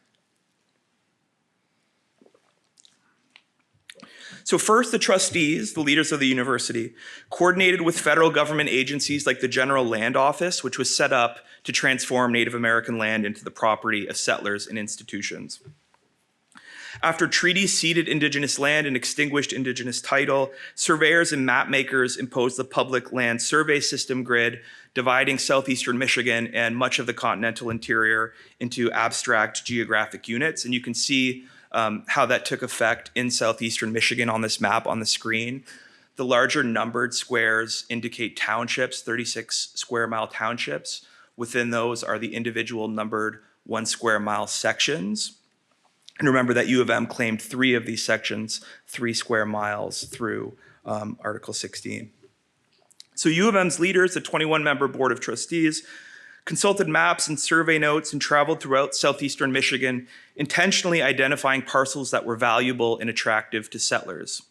So first, the trustees, the leaders of the university, coordinated with federal government agencies like the General Land Office, which was set up to transform Native American land into the property of settlers and institutions. After treaties ceded Indigenous land and extinguished Indigenous title, surveyors and map makers imposed the public land survey system grid, dividing southeastern Michigan and much of the continental interior into abstract geographic units. And you can see how that took effect in southeastern Michigan on this map on the screen. The larger numbered squares indicate townships, 36 square mile townships. Within those are the individual numbered 1 square mile sections. And remember that U of M claimed 3 of these sections, 3 square miles through Article 16. So U of M's leaders, the 21-member board of trustees, consulted maps and survey notes and traveled throughout southeastern Michigan, intentionally identifying parcels that were valuable and attractive to settlers.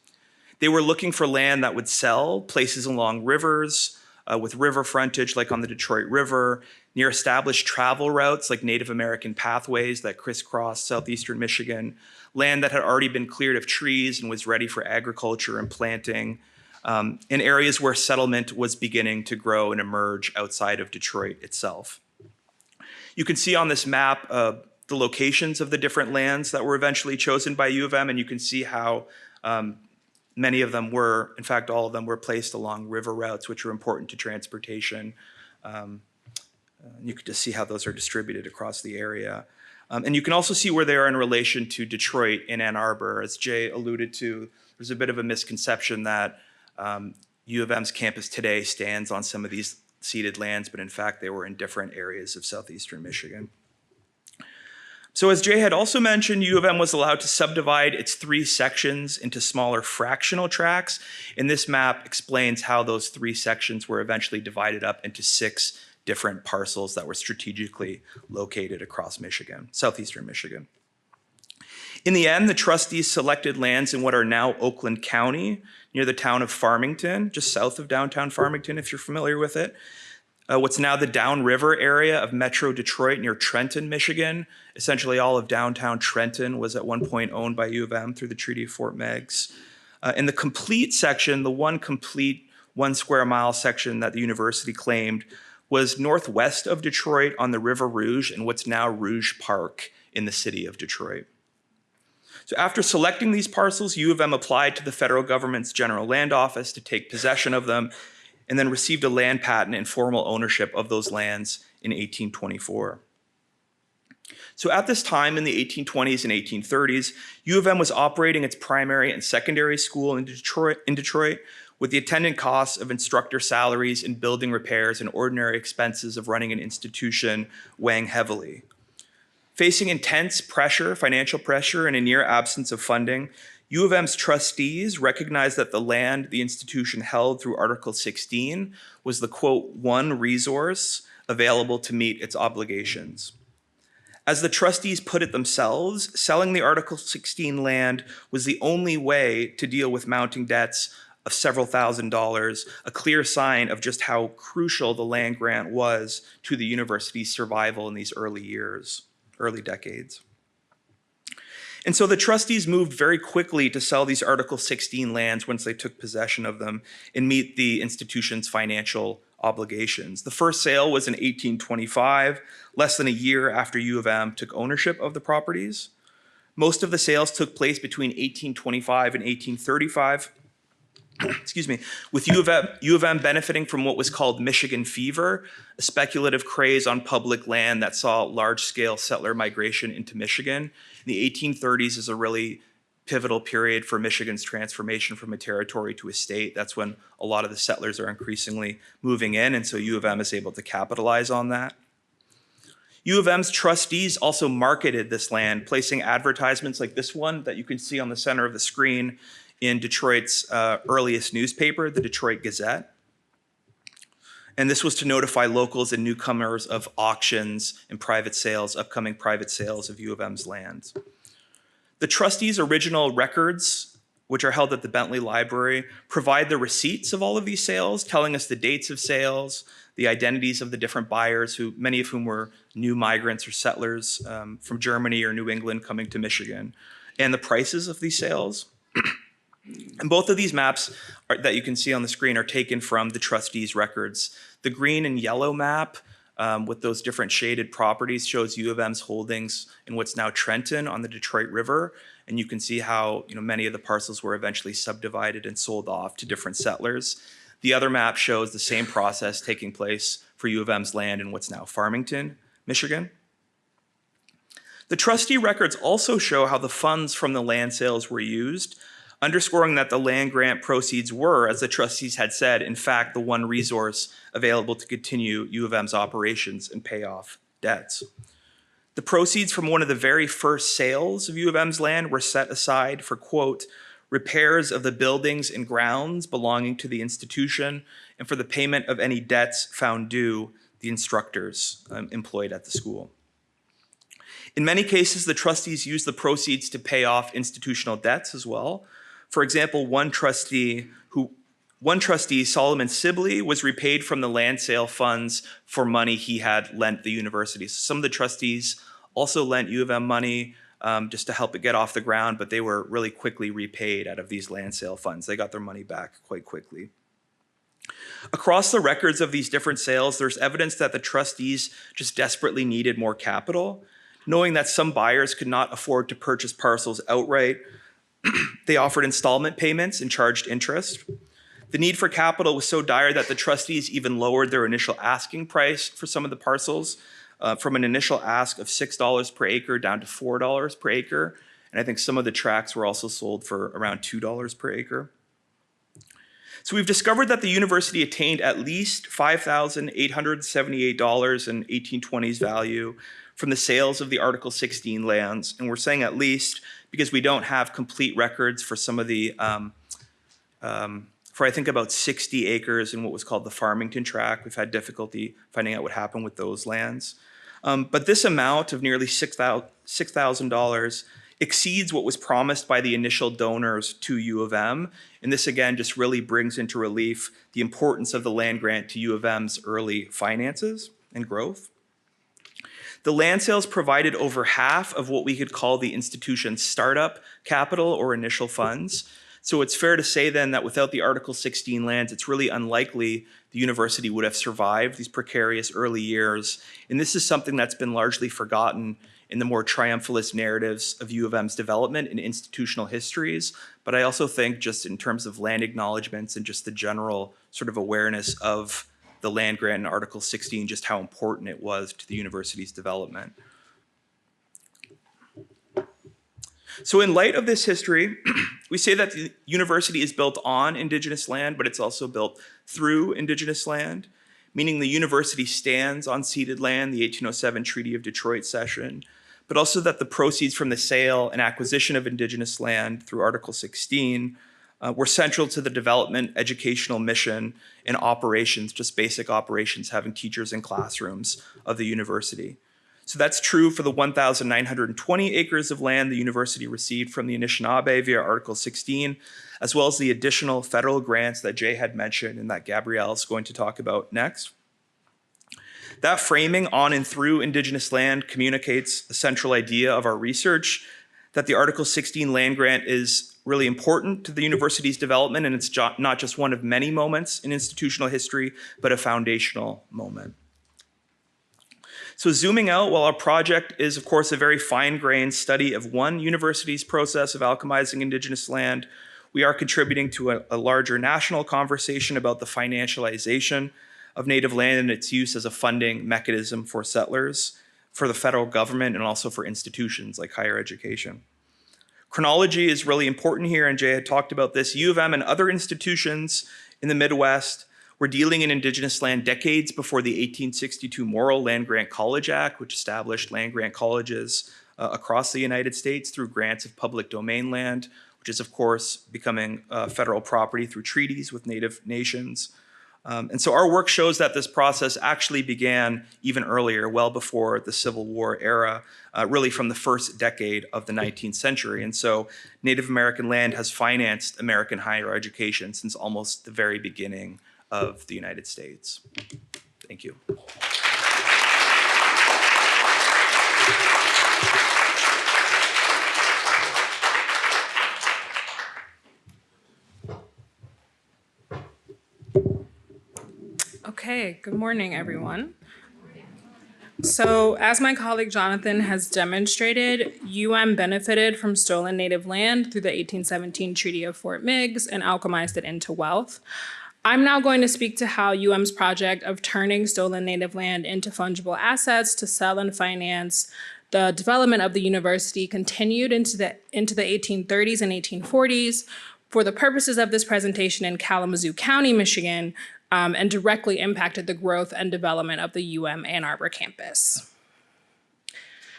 They were looking for land that would sell, places along rivers, with river frontage like on the Detroit River, near established travel routes like Native American pathways that crisscross southeastern Michigan, land that had already been cleared of trees and was ready for agriculture and planting, in areas where settlement was beginning to grow and emerge outside of Detroit itself. You can see on this map the locations of the different lands that were eventually chosen by U of M, and you can see how many of them were, in fact, all of them were placed along river routes, which are important to transportation. You can just see how those are distributed across the area. And you can also see where they are in relation to Detroit and Ann Arbor. As Jay alluded to, there's a bit of a misconception that U of M's campus today stands on some of these ceded lands, but in fact, they were in different areas of southeastern Michigan. So as Jay had also mentioned, U of M was allowed to subdivide its 3 sections into smaller fractional tracts, and this map explains how those 3 sections were eventually divided up into 6 different parcels that were strategically located across Michigan, southeastern Michigan. In the end, the trustees selected lands in what are now Oakland County, near the town of Farmington, just south of downtown Farmington, if you're familiar with it. What's now the downriver area of Metro Detroit near Trenton, Michigan. Essentially all of downtown Trenton was at one point owned by U of M through the Treaty of Fort Meigs. In the complete section, the one complete 1 square mile section that the university claimed was northwest of Detroit on the River Rouge in what's now Rouge Park in the city of Detroit. So after selecting these parcels, U of M applied to the federal government's General Land Office to take possession of them, and then received a land patent and formal ownership of those lands in 1824. So at this time in the 1820s and 1830s, U of M was operating its primary and secondary school in Detroit with the attendant costs of instructor salaries and building repairs and ordinary expenses of running an institution weighing heavily. Facing intense pressure, financial pressure, and a near absence of funding, U of M's trustees recognized that the land the institution held through Article 16 was the, quote, one resource available to meet its obligations. As the trustees put it themselves, selling the Article 16 land was the only way to deal with mounting debts of several $1,000s, a clear sign of just how crucial the land grant was to the university's survival in these early decades. And so the trustees moved very quickly to sell these Article 16 lands once they took possession of them and meet the institution's financial obligations. The first sale was in 1825, less than a year after U of M took ownership of the properties. Most of the sales took place between 1825 and 1835. Excuse me, with U of M benefiting from what was called Michigan fever, a speculative craze on public land that saw large-scale settler migration into Michigan. The 1830s is a really pivotal period for Michigan's transformation from a territory to a state. That's when a lot of the settlers are increasingly moving in, and so U of M is able to capitalize on that. U of M's trustees also marketed this land, placing advertisements like this one that you can see on the center of the screen in Detroit's earliest newspaper, the Detroit Gazette. And this was to notify locals and newcomers of auctions and private sales, upcoming private sales of U of M's lands. The trustees' original records, which are held at the Bentley Library, provide the receipts of all of these sales, telling us the dates of sales, the identities of the different buyers, many of whom were new migrants or settlers from Germany or New England coming to Michigan, and the prices of these sales. And both of these maps that you can see on the screen are taken from the trustees' records. The green and yellow map with those different shaded properties shows U of M's holdings in what's now Trenton on the Detroit River. And you can see how many of the parcels were eventually subdivided and sold off to different settlers. The other map shows the same process taking place for U of M's land in what's now Farmington, Michigan. The trustee records also show how the funds from the land sales were used, underscoring that the land grant proceeds were, as the trustees had said, in fact, the one resource available to continue U of M's operations and pay off debts. The proceeds from one of the very first sales of U of M's land were set aside for, quote, repairs of the buildings and grounds belonging to the institution and for the payment of any debts found due the instructors employed at the school. In many cases, the trustees used the proceeds to pay off institutional debts as well. For example, one trustee, Solomon Sibley, was repaid from the land sale funds for money he had lent the university. So some of the trustees also lent U of M money just to help it get off the ground, but they were really quickly repaid out of these land sale funds. They got their money back quite quickly. Across the records of these different sales, there's evidence that the trustees just desperately needed more capital. Knowing that some buyers could not afford to purchase parcels outright, they offered installment payments and charged interest. The need for capital was so dire that the trustees even lowered their initial asking price for some of the parcels from an initial ask of $6 per acre down to $4 per acre. And I think some of the tracts were also sold for around $2 per acre. So we've discovered that the university attained at least $5,878 in 1820s value from the sales of the Article 16 lands. And we're saying at least because we don't have complete records for some of the, for I think about 60 acres in what was called the Farmington tract. We've had difficulty finding out what happened with those lands. But this amount of nearly $6,000 exceeds what was promised by the initial donors to U of M. And this again just really brings into relief the importance of the land grant to U of M's early finances and growth. The land sales provided over half of what we could call the institution's startup capital or initial funds. So it's fair to say then that without the Article 16 lands, it's really unlikely the university would have survived these precarious early years. And this is something that's been largely forgotten in the more triumphalist narratives of U of M's development in institutional histories. But I also think just in terms of land acknowledgements and just the general sort of awareness of the land grant in Article 16, just how important it was to the university's development. So in light of this history, we say that the university is built on Indigenous land, but it's also built through Indigenous land, meaning the university stands on ceded land, the 1807 Treaty of Detroit cession, but also that the proceeds from the sale and acquisition of Indigenous land through Article 16 were central to the development, educational mission, and operations, just basic operations, having teachers in classrooms of the university. So that's true for the 1,920 acres of land the university received from the Anishinaabe via Article 16, as well as the additional federal grants that Jay had mentioned and that Gabrielle is going to talk about next. That framing on and through Indigenous land communicates the central idea of our research, that the Article 16 land grant is really important to the university's development, and it's not just one of many moments in institutional history, but a foundational moment. So zooming out, while our project is, of course, a very fine-grained study of one university's process of alchemizing Indigenous land, we are contributing to a larger national conversation about the financialization of Native land and its use as a funding mechanism for settlers, for the federal government, and also for institutions like higher education. Chronology is really important here, and Jay had talked about this. U of M and other institutions in the Midwest were dealing in Indigenous land decades before the 1862 Morrill Land Grant College Act, which established land grant colleges across the United States through grants of public domain land, which is, of course, becoming federal property through treaties with Native nations. And so our work shows that this process actually began even earlier, well before the Civil War era, really from the first decade of the 19th century. And so Native American land has financed American higher education since almost the very beginning of the United States. Thank you. Okay, good morning, everyone. So as my colleague Jonathan has demonstrated, UM benefited from stolen Native land through the 1817 Treaty of Fort Meigs and alchemized it into wealth. I'm now going to speak to how UM's project of turning stolen Native land into fungible assets to sell and finance the development of the university continued into the 1830s and 1840s for the purposes of this presentation in Kalamazoo County, Michigan, and directly impacted the growth and development of the UM Ann Arbor campus.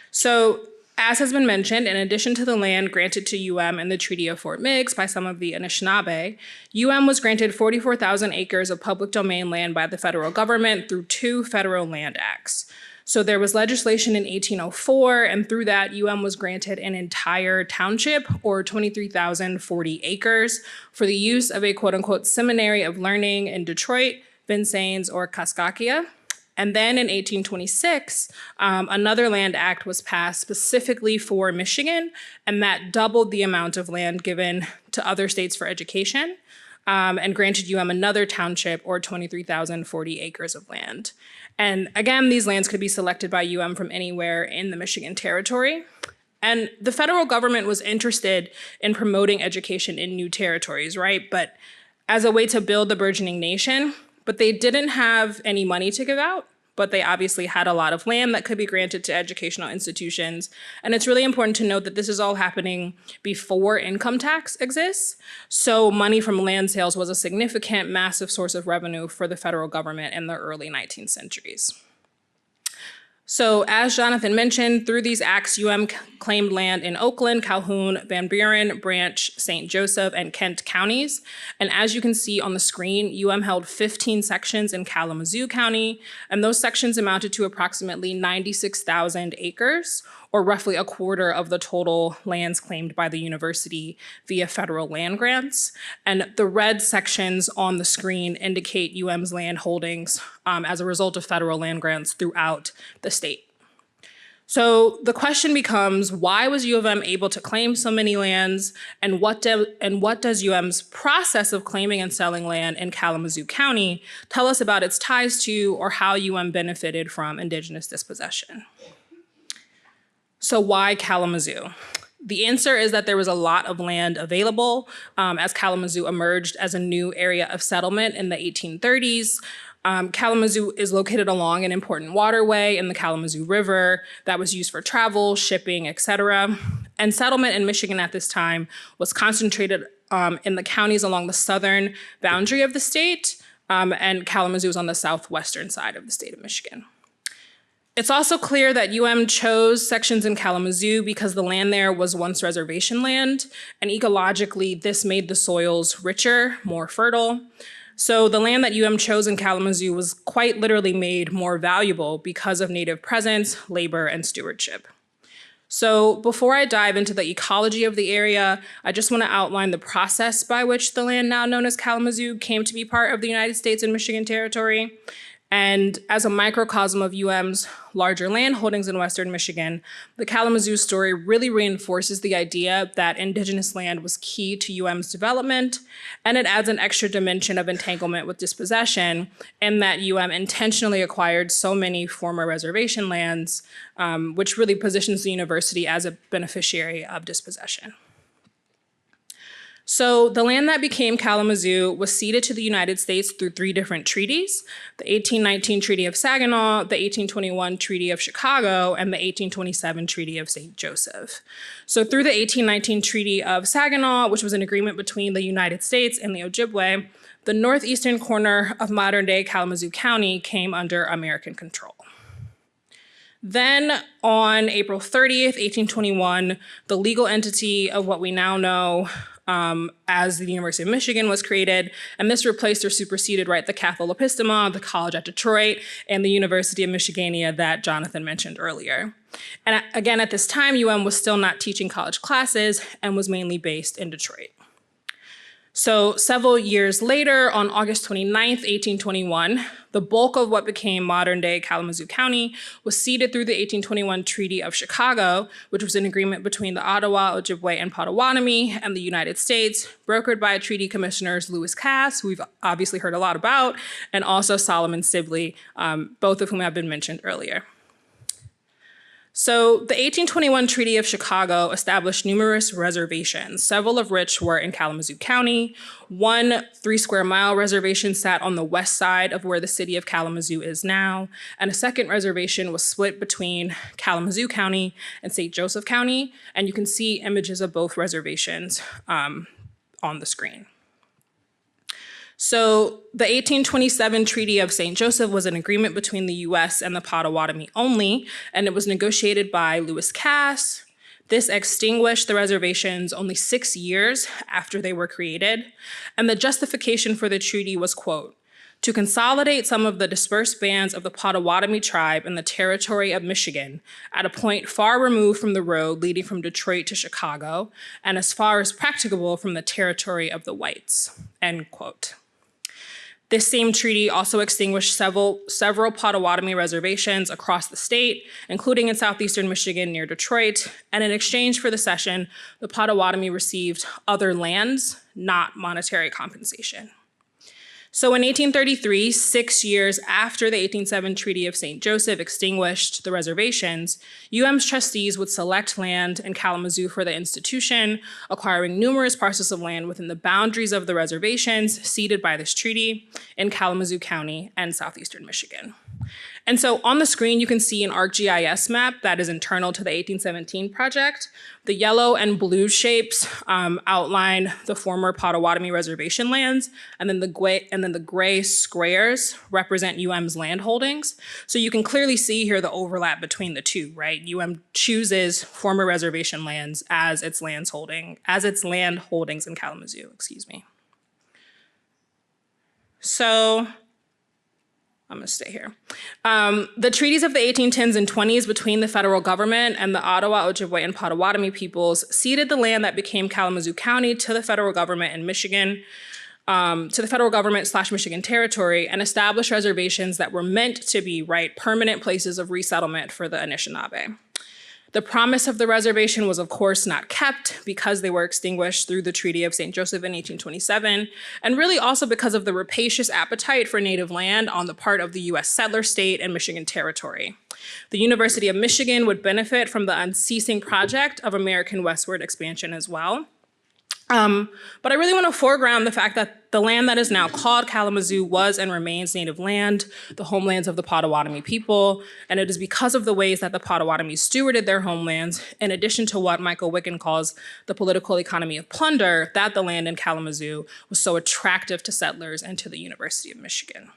So, as has been mentioned, in addition to the land granted to UM in the Treaty of Fort Meigs by some of the Anishinaabe, UM was granted 44,000 acres of public domain land by the federal government through 2 federal land acts. So there was legislation in 1804, and through that, UM was granted an entire township, or 23,040 acres, for the use of a quote-unquote seminary of learning in Detroit, Vincennes, or Kaskaskia. And then in 1826, another land act was passed specifically for Michigan, and that doubled the amount of land given to other states for education, and granted UM another township, or 23,040 acres of land. And again, these lands could be selected by UM from anywhere in the Michigan territory. And the federal government was interested in promoting education in new territories, right? But as a way to build the burgeoning nation, but they didn't have any money to give out, but they obviously had a lot of land that could be granted to educational institutions. And it's really important to note that this is all happening before income tax exists. So money from land sales was a significant, massive source of revenue for the federal government in the early 19th centuries. So as Jonathan mentioned, through these acts, UM claimed land in Oakland, Calhoun, Van Buren, Branch, St. Joseph, and Kent counties. And as you can see on the screen, UM held 15 sections in Kalamazoo County, and those sections amounted to approximately 96,000 acres, or roughly a quarter of the total lands claimed by the university via federal land grants. And the red sections on the screen indicate UM's land holdings as a result of federal land grants throughout the state. So the question becomes, why was U of M able to claim so many lands, and what does UM's process of claiming and selling land in Kalamazoo County tell us about its ties to or how UM benefited from Indigenous dispossession? So why Kalamazoo? The answer is that there was a lot of land available as Kalamazoo emerged as a new area of settlement in the 1830s. Kalamazoo is located along an important waterway in the Kalamazoo River that was used for travel, shipping, etc. And settlement in Michigan at this time was concentrated in the counties along the southern boundary of the state, and Kalamazoo was on the southwestern side of the state of Michigan. It's also clear that UM chose sections in Kalamazoo because the land there was once reservation land, and ecologically, this made the soils richer, more fertile. So the land that chose in Kalamazoo was quite literally made more valuable because of Native presence, labor, and stewardship. So before I dive into the ecology of the area, I just want to outline the process by which the land now known as Kalamazoo came to be part of the United States and Michigan Territory. And as a microcosm of UM's larger land holdings in Western Michigan, the Kalamazoo story really reinforces the idea that Indigenous land was key to UM's development, and it adds an extra dimension of entanglement with dispossession in that intentionally acquired so many former reservation lands, which really positions the university as a beneficiary of dispossession. So the land that became Kalamazoo was ceded to the United States through 3 different treaties: the 1819 Treaty of Saginaw, the 1821 Treaty of Chicago, and the 1827 Treaty of St. Joseph. So through the 1819 Treaty of Saginaw, which was an agreement between the United States and the Ojibwe, the northeastern corner of modern-day Kalamazoo County came under American control. Then on April 30th, 1821, the legal entity of what we now know as the University of Michigan was created, and this replaced or superseded, the Catholic Epistema, the College at Detroit, and the University of Michigania that Jonathan mentioned earlier. And again, at this time, was still not teaching college classes and was mainly based in Detroit. So several years later, on August 29th, 1821, the bulk of what became modern-day Kalamazoo County was ceded through the 1821 Treaty of Chicago, which was an agreement between the Ottawa, Ojibwe, and Potawatomi and the United States, brokered by treaty commissioners Lewis Cass, who we've obviously heard a lot about, and also Solomon Sibley, both of whom have been mentioned earlier. So the 1821 Treaty of Chicago established numerous reservations, several of which were in Kalamazoo County. One 3-square-mile reservation sat on the west side of where the city of Kalamazoo is now, and a second reservation was split between Kalamazoo County and St. Joseph County, and you can see images of both reservations on the screen. So the 1827 Treaty of St. Joseph was an agreement between the US and the Potawatomi only, and it was negotiated by Lewis Cass. This extinguished the reservations only 6 years after they were created, and the justification for the treaty was, quote, to consolidate some of the dispersed bands of the Potawatomi tribe in the territory of Michigan at a point far removed from the road leading from Detroit to Chicago, and as far as practicable from the territory of the whites, end quote. This same treaty also extinguished several Potawatomi reservations across the state, including in southeastern Michigan near Detroit, and in exchange for the cession, the Potawatomi received other lands, not monetary compensation. So in 1833, 6 years after the 1807 Treaty of St. Joseph extinguished the reservations, UM's trustees would select land in Kalamazoo for the institution, acquiring numerous parcels of land within the boundaries of the reservations ceded by this treaty in Kalamazoo County and southeastern Michigan. And so on the screen, you can see an ArcGIS map that is internal to the 1817 project. The yellow and blue shapes outline the former Potawatomi reservation lands, and then the gray squares represent UM's land holdings. So you can clearly see here the overlap between the two, right? UM chooses former reservation lands as its land holdings in Kalamazoo, excuse me. So I'm gonna stay here. The treaties of the 1810s and 20s between the federal government and the Ottawa, Ojibwe, and Potawatomi peoples ceded the land that became Kalamazoo County to the federal government in Michigan, to the federal government / Michigan territory, and established reservations that were meant to be permanent places of resettlement for the Anishinaabe. The promise of the reservation was, of course, not kept because they were extinguished through the Treaty of St. Joseph in 1827, and really also because of the rapacious appetite for native land on the part of the US settler state and Michigan territory. The University of Michigan would benefit from the unceasing project of American westward expansion as well. But I really want to foreground the fact that the land that is now called Kalamazoo was and remains native land, the homelands of the Potawatomi people, and it is because of the ways that the Potawatomi stewarded their homelands, in addition to what Michael Wicken calls the political economy of plunder, that the land in Kalamazoo was so attractive to settlers and to the University of Michigan.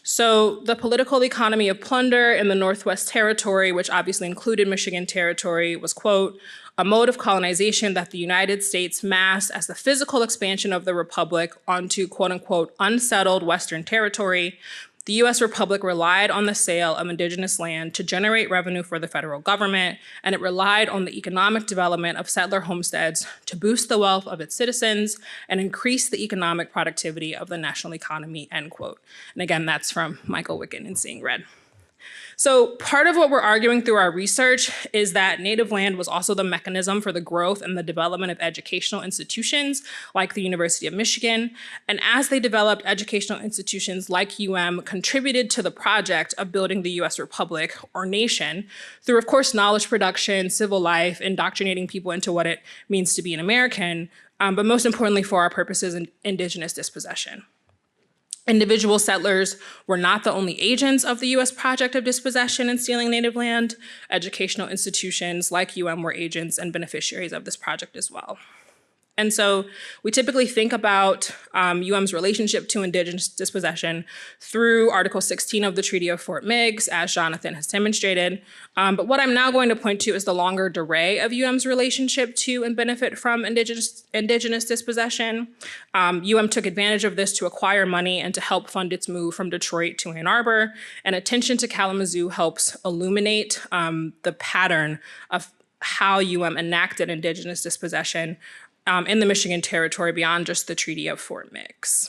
So the political economy of plunder in the Northwest Territory, which obviously included Michigan territory, was, quote, a mode of colonization that the United States masked as the physical expansion of the Republic onto quote unquote unsettled Western territory. The US Republic relied on the sale of indigenous land to generate revenue for the federal government, and it relied on the economic development of settler homesteads to boost the wealth of its citizens and increase the economic productivity of the national economy, end quote. And again, that's from Michael Wicken in Seeing Red. So part of what we're arguing through our research is that native land was also the mechanism for the growth and the development of educational institutions like the University of Michigan. And as they developed, educational institutions like contributed to the project of building the US Republic or nation through, of course, knowledge production, civil life, indoctrinating people into what it means to be an American, but most importantly for our purposes, indigenous dispossession. Individual settlers were not the only agents of the US project of dispossession and stealing native land. Educational institutions like were agents and beneficiaries of this project as well. And so we typically think about UM's relationship to indigenous dispossession through Article 16 of the Treaty of Fort Meigs, as Jonathan has demonstrated. But what I'm now going to point to is the longer durée of UM's relationship to and benefit from indigenous dispossession. Took advantage of this to acquire money and to help fund its move from Detroit to Ann Arbor. And attention to Kalamazoo helps illuminate the pattern of how enacted indigenous dispossession in the Michigan territory beyond just the Treaty of Fort Meigs.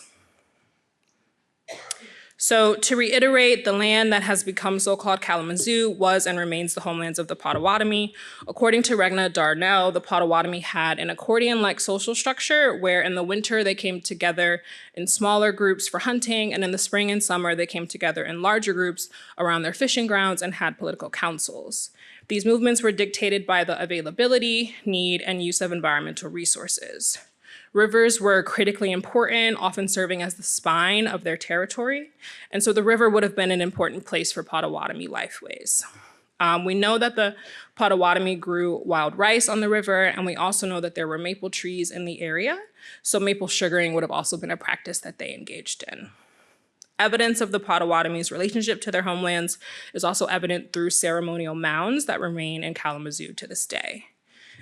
So to reiterate, the land that has become so-called Kalamazoo was and remains the homelands of the Potawatomi. According to Regna Darnell, the Potawatomi had an accordion-like social structure where in the winter they came together in smaller groups for hunting, and in the spring and summer they came together in larger groups around their fishing grounds and had political councils. These movements were dictated by the availability, need, and use of environmental resources. Rivers were critically important, often serving as the spine of their territory. And so the river would have been an important place for Potawatomi lifeways. We know that the Potawatomi grew wild rice on the river, and we also know that there were maple trees in the area. So maple sugaring would have also been a practice that they engaged in. Evidence of the Potawatomi's relationship to their homelands is also evident through ceremonial mounds that remain in Kalamazoo to this day.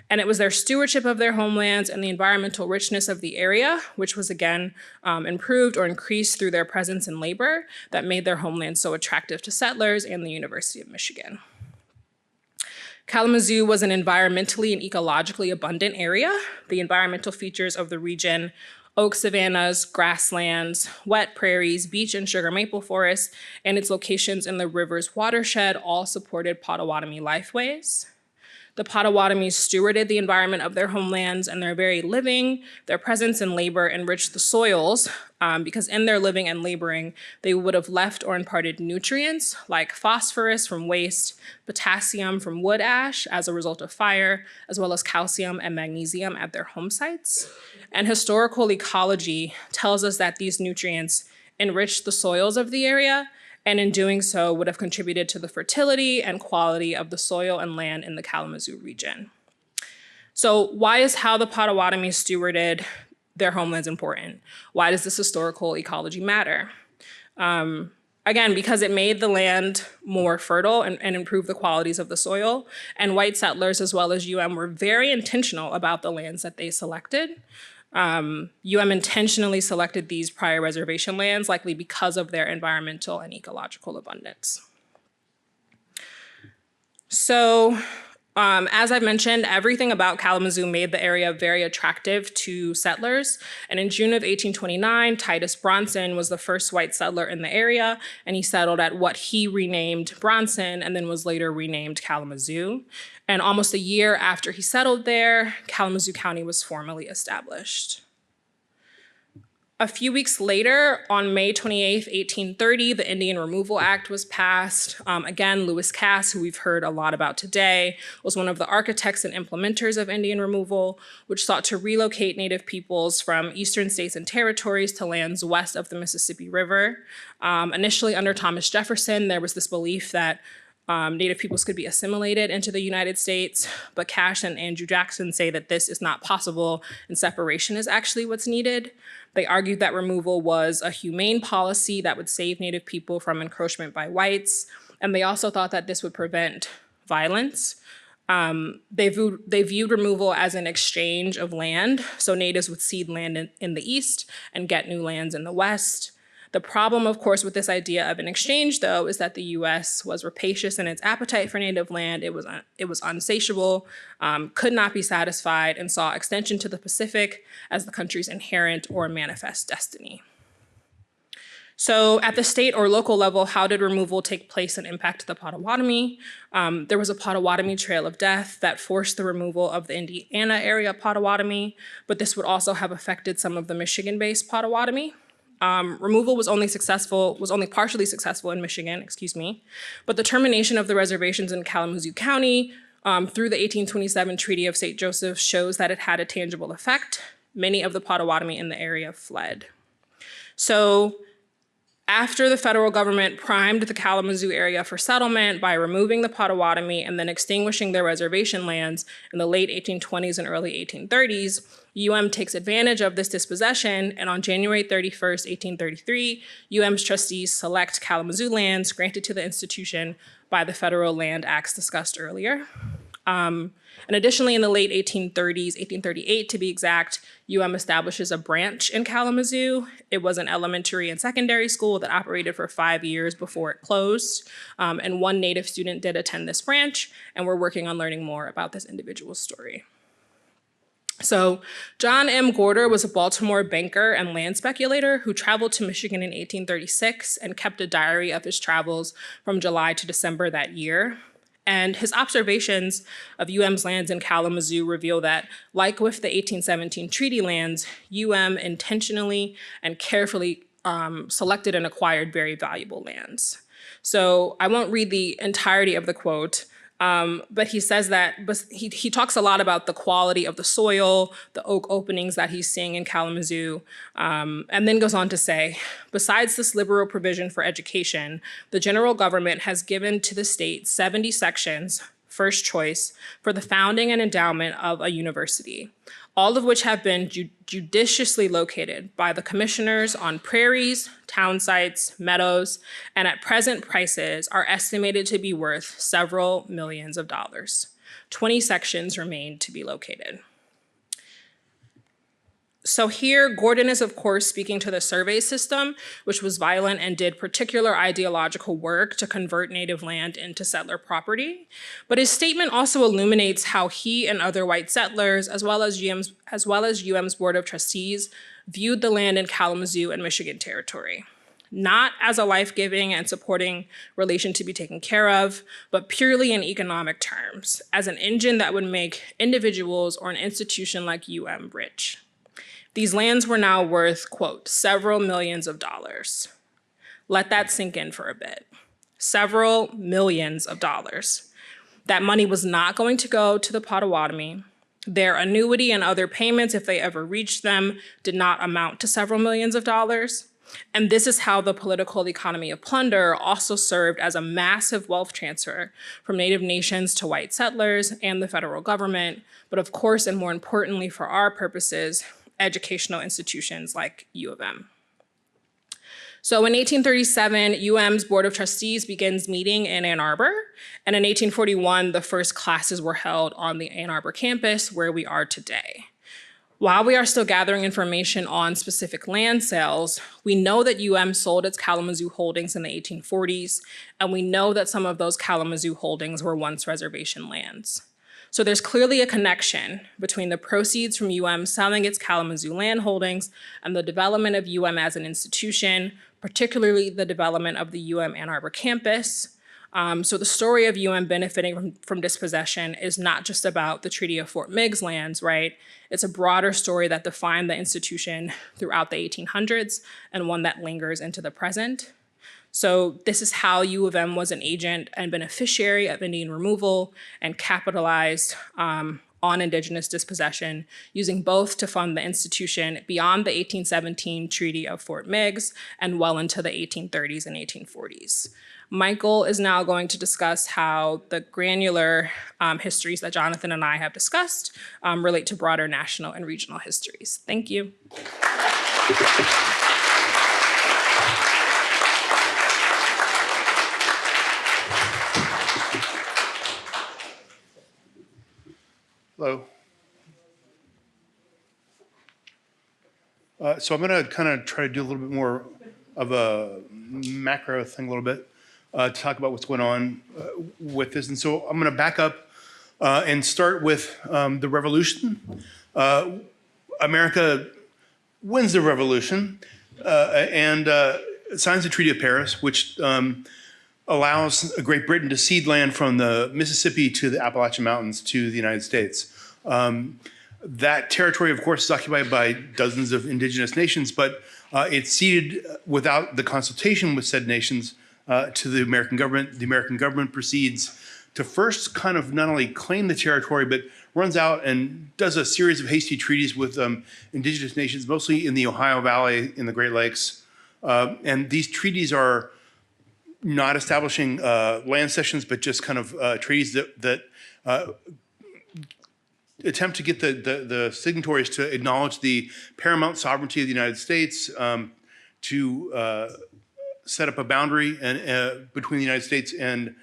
And it was their stewardship of their homelands and the environmental richness of the area, which was again improved or increased through their presence and labor, that made their homelands so attractive to settlers and the University of Michigan. Kalamazoo was an environmentally and ecologically abundant area. The environmental features of the region, oak savannas, grasslands, wet prairies, beech and sugar maple forests, and its locations in the river's watershed all supported Potawatomi lifeways. The Potawatomi stewarded the environment of their homelands, and their very living, their presence and labor enriched the soils because in their living and laboring, they would have left or imparted nutrients like phosphorus from waste, potassium from wood ash as a result of fire, as well as calcium and magnesium at their home sites. And historical ecology tells us that these nutrients enriched the soils of the area, and in doing so would have contributed to the fertility and quality of the soil and land in the Kalamazoo region. So why is how the Potawatomi stewarded their homelands important? Why does this historical ecology matter? Again, because it made the land more fertile and improved the qualities of the soil. And white settlers, as well as were very intentional about the lands that they selected. Intentionally selected these prior reservation lands, likely because of their environmental and ecological abundance. So, as I've mentioned, everything about Kalamazoo made the area very attractive to settlers. And in June of 1829, Titus Bronson was the first white settler in the area, and he settled at what he renamed Bronson and then was later renamed Kalamazoo. And almost a year after he settled there, Kalamazoo County was formally established. A few weeks later, on May 28th, 1830, the Indian Removal Act was passed. Again, Lewis Cass, who we've heard a lot about today, was one of the architects and implementers of Indian removal, which sought to relocate Native peoples from eastern states and territories to lands west of the Mississippi River. Initially, under Thomas Jefferson, there was this belief that Native peoples could be assimilated into the United States, but Cash and Andrew Jackson say that this is not possible and separation is actually what's needed. They argued that removal was a humane policy that would save Native people from encroachment by whites, and they also thought that this would prevent violence. They viewed removal as an exchange of land, so natives would cede land in the east and get new lands in the west. The problem, of course, with this idea of an exchange, though, is that the U.S. was rapacious in its appetite for native land. It was unsatiable, could not be satisfied, and saw extension to the Pacific as the country's inherent or manifest destiny. So at the state or local level, how did removal take place and impact the Potawatomi? There was a Potawatomi Trail of Death that forced the removal of the Indiana area Potawatomi, but this would also have affected some of the Michigan-based Potawatomi. Removal was only partially successful in Michigan, but the termination of the reservations in Kalamazoo County through the 1827 Treaty of St. Joseph shows that it had a tangible effect. Many of the Potawatomi in the area fled. So after the federal government primed the Kalamazoo area for settlement by removing the Potawatomi and then extinguishing their reservation lands in the late 1820s and early 1830s, takes advantage of this dispossession, and on January 31st, 1833, UM's trustees select Kalamazoo lands granted to the institution by the Federal Land Acts discussed earlier. And additionally, in the late 1830s, 1838 to be exact, establishes a branch in Kalamazoo. It was an elementary and secondary school that operated for 5 years before it closed. And one Native student did attend this branch, and we're working on learning more about this individual's story. So John M. Gorder was a Baltimore banker and land speculator who traveled to Michigan in 1836 and kept a diary of his travels from July to December that year. And his observations of UM's lands in Kalamazoo reveal that, like with the 1817 treaty lands, intentionally and carefully selected and acquired very valuable lands. So I won't read the entirety of the quote, but he says that, he talks a lot about the quality of the soil, the oak openings that he's seeing in Kalamazoo, and then goes on to say, besides this liberal provision for education, the general government has given to the state 70 sections, first choice, for the founding and endowment of a university, all of which have been judiciously located by the commissioners on prairies, town sites, meadows, and at present prices are estimated to be worth several millions of dollars. 20 sections remain to be located. So here, Gordon is, of course, speaking to the survey system, which was violent and did particular ideological work to convert native land into settler property. But his statement also illuminates how he and other white settlers, as well as UM's Board of Trustees, viewed the land in Kalamazoo and Michigan Territory, not as a life-giving and supporting relation to be taken care of, but purely in economic terms, as an engine that would make individuals or an institution like rich. These lands were now worth, quote, several millions of dollars. Let that sink in for a bit. Several millions of dollars. That money was not going to go to the Potawatomi. Their annuity and other payments, if they ever reached them, did not amount to several millions of dollars. And this is how the political economy of plunder also served as a massive wealth transfer from Native nations to white settlers and the federal government, but of course, and more importantly for our purposes, educational institutions like U of M. So in 1837, UM's Board of Trustees begins meeting in Ann Arbor, and in 1841, the first classes were held on the Ann Arbor campus where we are today. While we are still gathering information on specific land sales, we know that UM sold its Kalamazoo holdings in the 1840s, and we know that some of those Kalamazoo holdings were once reservation lands. So there's clearly a connection between the proceeds from UM selling its Kalamazoo land holdings and the development of UM as an institution, particularly the development of the UM Ann Arbor campus. So the story of UM benefiting from dispossession is not just about the Treaty of Fort Meigs lands, right? It's a broader story that defined the institution throughout the 1800s and one that lingers into the present. So this is how U of M was an agent and beneficiary of Indian removal and capitalized on Indigenous dispossession, using both to fund the institution beyond the 1817 Treaty of Fort Meigs and well into the 1830s and 1840s. Michael is now going to discuss how the granular histories that Jonathan and I have discussed relate to broader national and regional histories. Thank you. Hello. So I'm going to kind of try to do a little bit more of a macro thing a little bit to talk about what's going on with this. And so I'm going to back up and start with the revolution. America wins the revolution and signs the Treaty of Paris, which allows Great Britain to cede land from the Mississippi to the Appalachian Mountains to the United States. That territory, of course, is occupied by dozens of indigenous nations, but it's ceded without the consultation with said nations to the American government. The American government proceeds to first kind of not only claim the territory, but runs out and does a series of hasty treaties with indigenous nations, mostly in the Ohio Valley, in the Great Lakes. And these treaties are not establishing land cessions, but just kind of treaties that attempt to get the signatories to acknowledge the paramount sovereignty of the United States, to set up a boundary between the United States and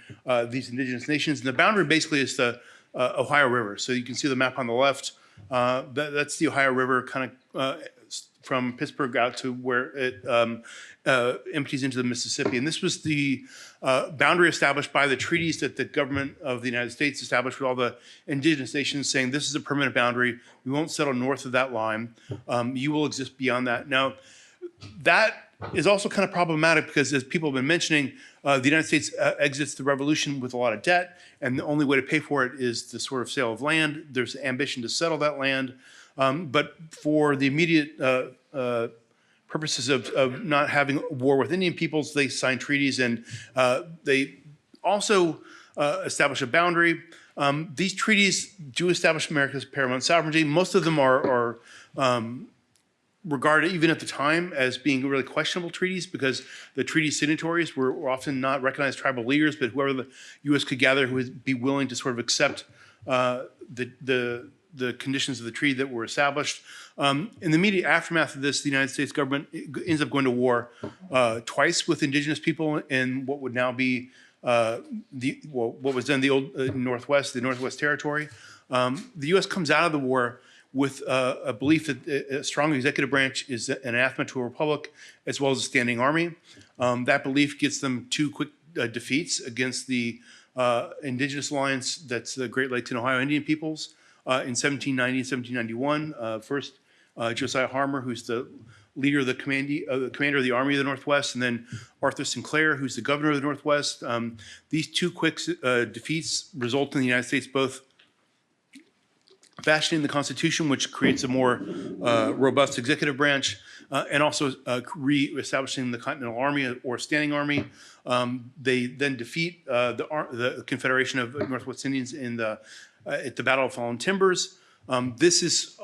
these indigenous nations. And the boundary basically is the Ohio River. So you can see the map on the left. That's the Ohio River, kind of from Pittsburgh out to where it empties into the Mississippi. And this was the boundary established by the treaties that the government of the United States established with all the indigenous nations, saying this is a permanent boundary. We won't settle north of that line. You will exist beyond that. Now, that is also kind of problematic because, as people have been mentioning, the United States exits the revolution with a lot of debt, and the only way to pay for it is the sort of sale of land. There's ambition to settle that land. But for the immediate purposes of not having war with Indian peoples, they sign treaties, and they also establish a boundary. These treaties do establish America's paramount sovereignty. Most of them are regarded, even at the time, as being really questionable treaties because the treaty signatories were often not recognized tribal leaders, but whoever the U.S. could gather who would be willing to sort of accept the conditions of the treaty that were established. In the immediate aftermath of this, the United States government ends up going to war twice with indigenous people in what would now be what was then the old Northwest, the Northwest Territory. The U.S. comes out of the war with a belief that a strong executive branch is an anathema to a republic, as well as a standing army. That belief gets them two quick defeats against the indigenous alliance that's the Great Lakes and Ohio Indian peoples. In 1790 and 1791, first Josiah Harmer, who's the leader of the commander of the Army of the Northwest, and then Arthur Sinclair, who's the governor of the Northwest. These two quick defeats result in the United States both fashioning the Constitution, which creates a more robust executive branch, and also re-establishing the Continental Army or standing army. They then defeat the Confederation of Northwest Indians at the Battle of Fallen Timbers. This is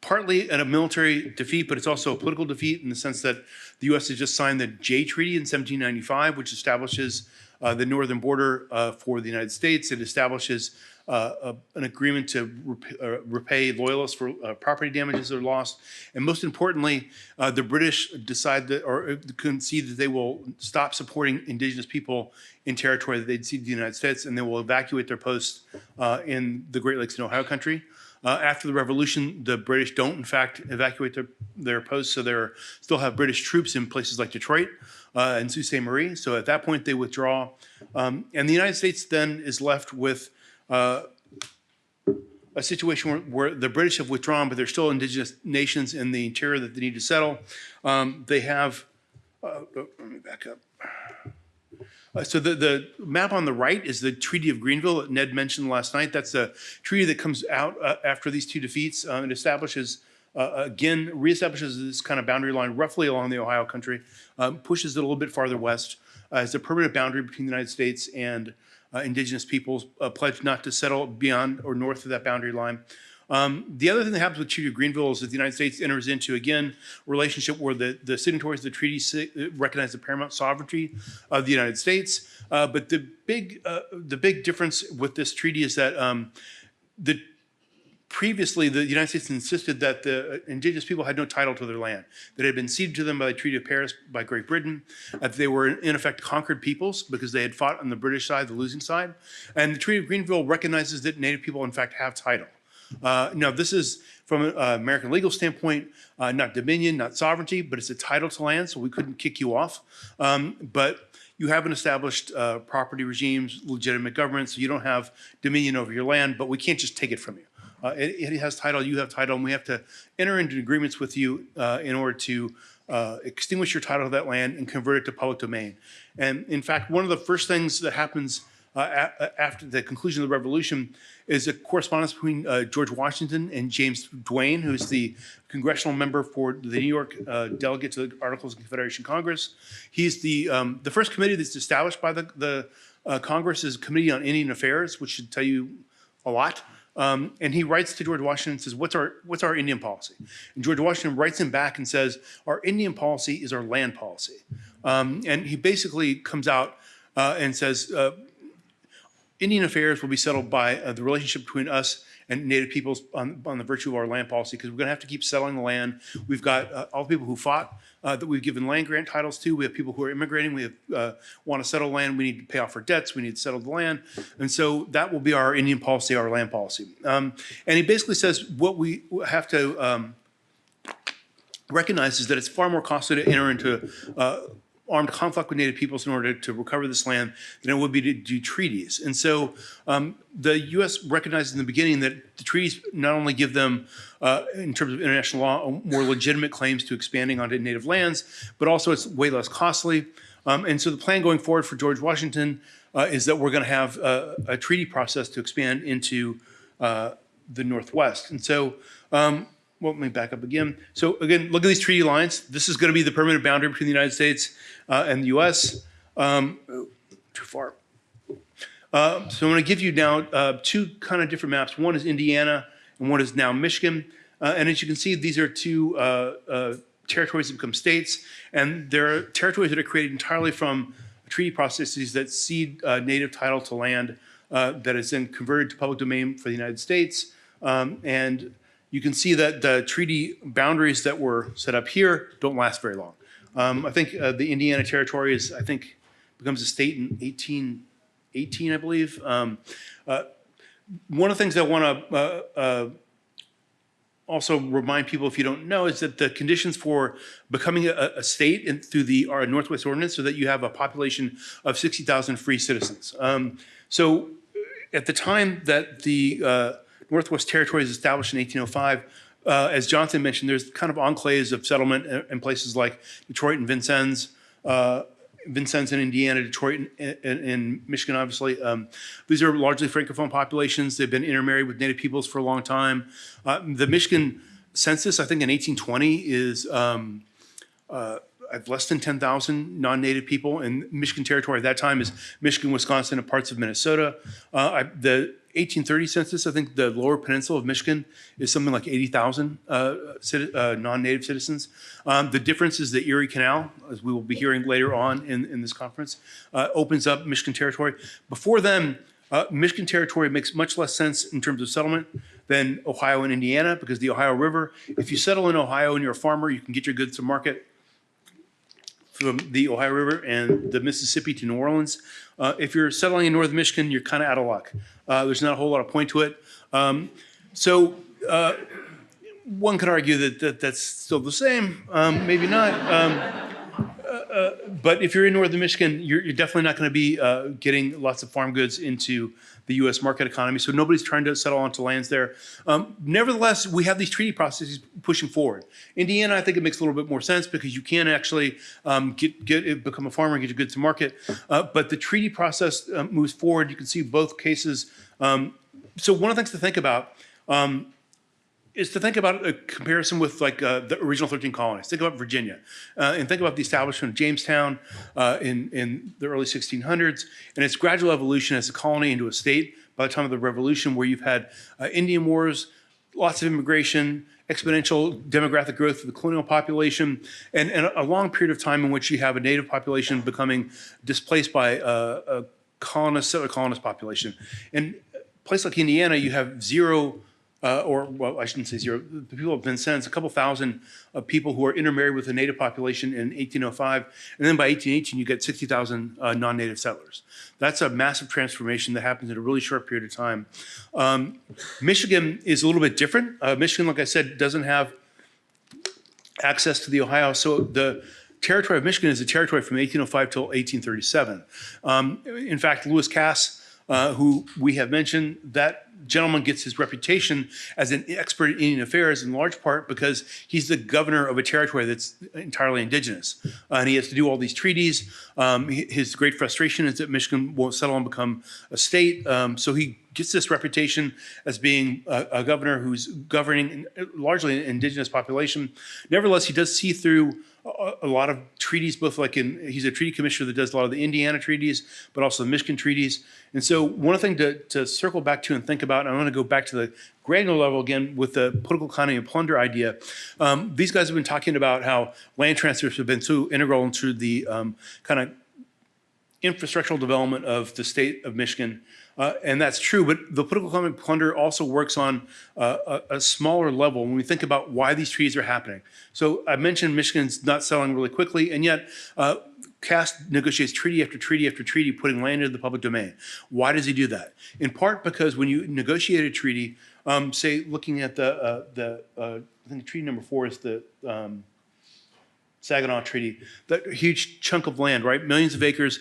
partly a military defeat, but it's also a political defeat in the sense that the U.S. has just signed the Jay Treaty in 1795, which establishes the northern border for the United States. It establishes an agreement to repay loyalists for property damages that are lost. And most importantly, the British decide that, or concede that they will stop supporting indigenous people in territory that they'd ceded to the United States, and they will evacuate their posts in the Great Lakes and Ohio country. After the revolution, the British don't, in fact, evacuate their posts, so they still have British troops in places like Detroit and Sault Ste. Marie. So at that point, they withdraw. And the United States then is left with a situation where the British have withdrawn, but there's still indigenous nations in the interior that they need to settle. They have, let me back up. So the map on the right is the Treaty of Greenville that Ned mentioned last night. That's a treaty that comes out after these two defeats. It establishes, again, reestablishes this kind of boundary line roughly along the Ohio country, pushes it a little bit farther west as a permanent boundary between the United States and indigenous peoples, pledged not to settle beyond or north of that boundary line. The other thing that happens with the Treaty of Greenville is that the United States enters into, again, a relationship where the signatories of the treaty recognize the paramount sovereignty of the United States. But the big difference with this treaty is that previously the United States insisted that the indigenous people had no title to their land, that it had been ceded to them by the Treaty of Paris by Great Britain, that they were in effect conquered peoples because they had fought on the British side, the losing side. And the Treaty of Greenville recognizes that Native people in fact have title. Now, this is from an American legal standpoint, not dominion, not sovereignty, but it's a title to land, so we couldn't kick you off. But you haven't established property regimes, legitimate government, so you don't have dominion over your land, but we can't just take it from you. It has title, you have title, and we have to enter into agreements with you in order to extinguish your title to that land and convert it to public domain. And in fact, one of the first things that happens after the conclusion of the Revolution is a correspondence between George Washington and James Duane, who's the congressional member for the New York delegate to the Articles of Confederation Congress. He's the first committee that's established by the Congress is a Committee on Indian Affairs, which should tell you a lot. And he writes to George Washington and says, what's our Indian policy? And George Washington writes him back and says, our Indian policy is our land policy. And he basically comes out and says, Indian affairs will be settled by the relationship between us and Native peoples on the virtue of our land policy, because we're going to have to keep settling the land. We've got all the people who fought that we've given land grant titles to. We have people who are immigrating. We have want to settle land. We need to pay off our debts. We need to settle the land. And so that will be our Indian policy, our land policy. And he basically says what we have to recognize is that it's far more costly to enter into armed conflict with Native peoples in order to recover this land than it would be to do treaties. And so the U.S. recognized in the beginning that the treaties not only give them, in terms of international law, more legitimate claims to expanding onto native lands, but also it's way less costly. And so the plan going forward for George Washington is that we're going to have a treaty process to expand into the Northwest. And so well, let me back up again. So again, look at these treaty lines. This is going to be the permanent boundary between the United States and the U.S. Too far. So I'm going to give you now two kind of different maps. One is Indiana and one is now Michigan. And as you can see, these are two territories that become states. And they're territories that are created entirely from treaty processes that cede native title to land that is then converted to public domain for the United States. And you can see that the treaty boundaries that were set up here don't last very long. I think the Indiana Territory becomes a state in 1818, I believe. One of the things I want to also remind people, if you don't know, is that the conditions for becoming a state through the Northwest Ordinance so that you have a population of 60,000 free citizens. So at the time that the Northwest Territories established in 1805. As Jonathan mentioned, there's kind of enclaves of settlement in places like Detroit and Vincennes in Indiana, Detroit in Michigan, obviously. These are largely Francophone populations. They've been intermarried with Native peoples for a long time. The Michigan census, I think in 1820, is less than 10,000 non-Native people. And Michigan Territory at that time is Michigan, Wisconsin, and parts of Minnesota. The 1830 census, I think the lower peninsula of Michigan is something like 80,000 non-Native citizens. The difference is the Erie Canal, as we will be hearing later on in this conference, opens up Michigan Territory. Before then, Michigan Territory makes much less sense in terms of settlement than Ohio and Indiana, because the Ohio River, if you settle in Ohio and you're a farmer, you can get your goods to market from the Ohio River and the Mississippi to New Orleans. If you're settling in northern Michigan, you're kind of out of luck. There's not a whole lot of point to it. So one could argue that that's still the same, maybe not. But if you're in northern Michigan, you're definitely not going to be getting lots of farm goods into the U.S. market economy. So nobody's trying to settle onto lands there. Nevertheless, we have these treaty processes pushing forward. Indiana, I think it makes a little bit more sense because you can actually become a farmer and get your goods to market. But the treaty process moves forward. You can see both cases. So one of the things to think about is to think about a comparison with like the original 13 colonies. Think about Virginia and think about the establishment of Jamestown in the early 1600s and its gradual evolution as a colony into a state by the time of the Revolution, where you've had Indian wars, lots of immigration, exponential demographic growth of the colonial population, and a long period of time in which you have a native population becoming displaced by settler colonist population. In a place like Indiana, you have zero or well, I shouldn't say zero, the people of Vincennes, a couple thousand people who are intermarried with the native population in 1805. And then by 1818, you get 60,000 non-native settlers. That's a massive transformation that happens in a really short period of time. Michigan is a little bit different. Michigan, like I said, doesn't have access to the Ohio. So the territory of Michigan is a territory from 1805 till 1837. In fact, Lewis Cass, who we have mentioned, that gentleman gets his reputation as an expert in Indian affairs in large part because he's the governor of a territory that's entirely indigenous. And he has to do all these treaties. His great frustration is that Michigan won't settle and become a state. So he gets this reputation as being a governor who's governing largely an indigenous population. Nevertheless, he does see through a lot of treaties, both he's a treaty commissioner that does a lot of the Indiana treaties, but also the Michigan treaties. And so one thing to circle back to and think about, and I'm going to go back to the granular level again with the political economy and plunder idea. These guys have been talking about how land transfers have been so integral into the kind of infrastructural development of the state of Michigan. And that's true, but the political economic plunder also works on a smaller level when we think about why these treaties are happening. So I mentioned Michigan's not selling really quickly, and yet Cass negotiates treaty after treaty after treaty, putting land into the public domain. Why does he do that? In part because when you negotiate a treaty, say looking at I think treaty number 4 is the Saginaw Treaty, that huge chunk of land, right? Millions of acres.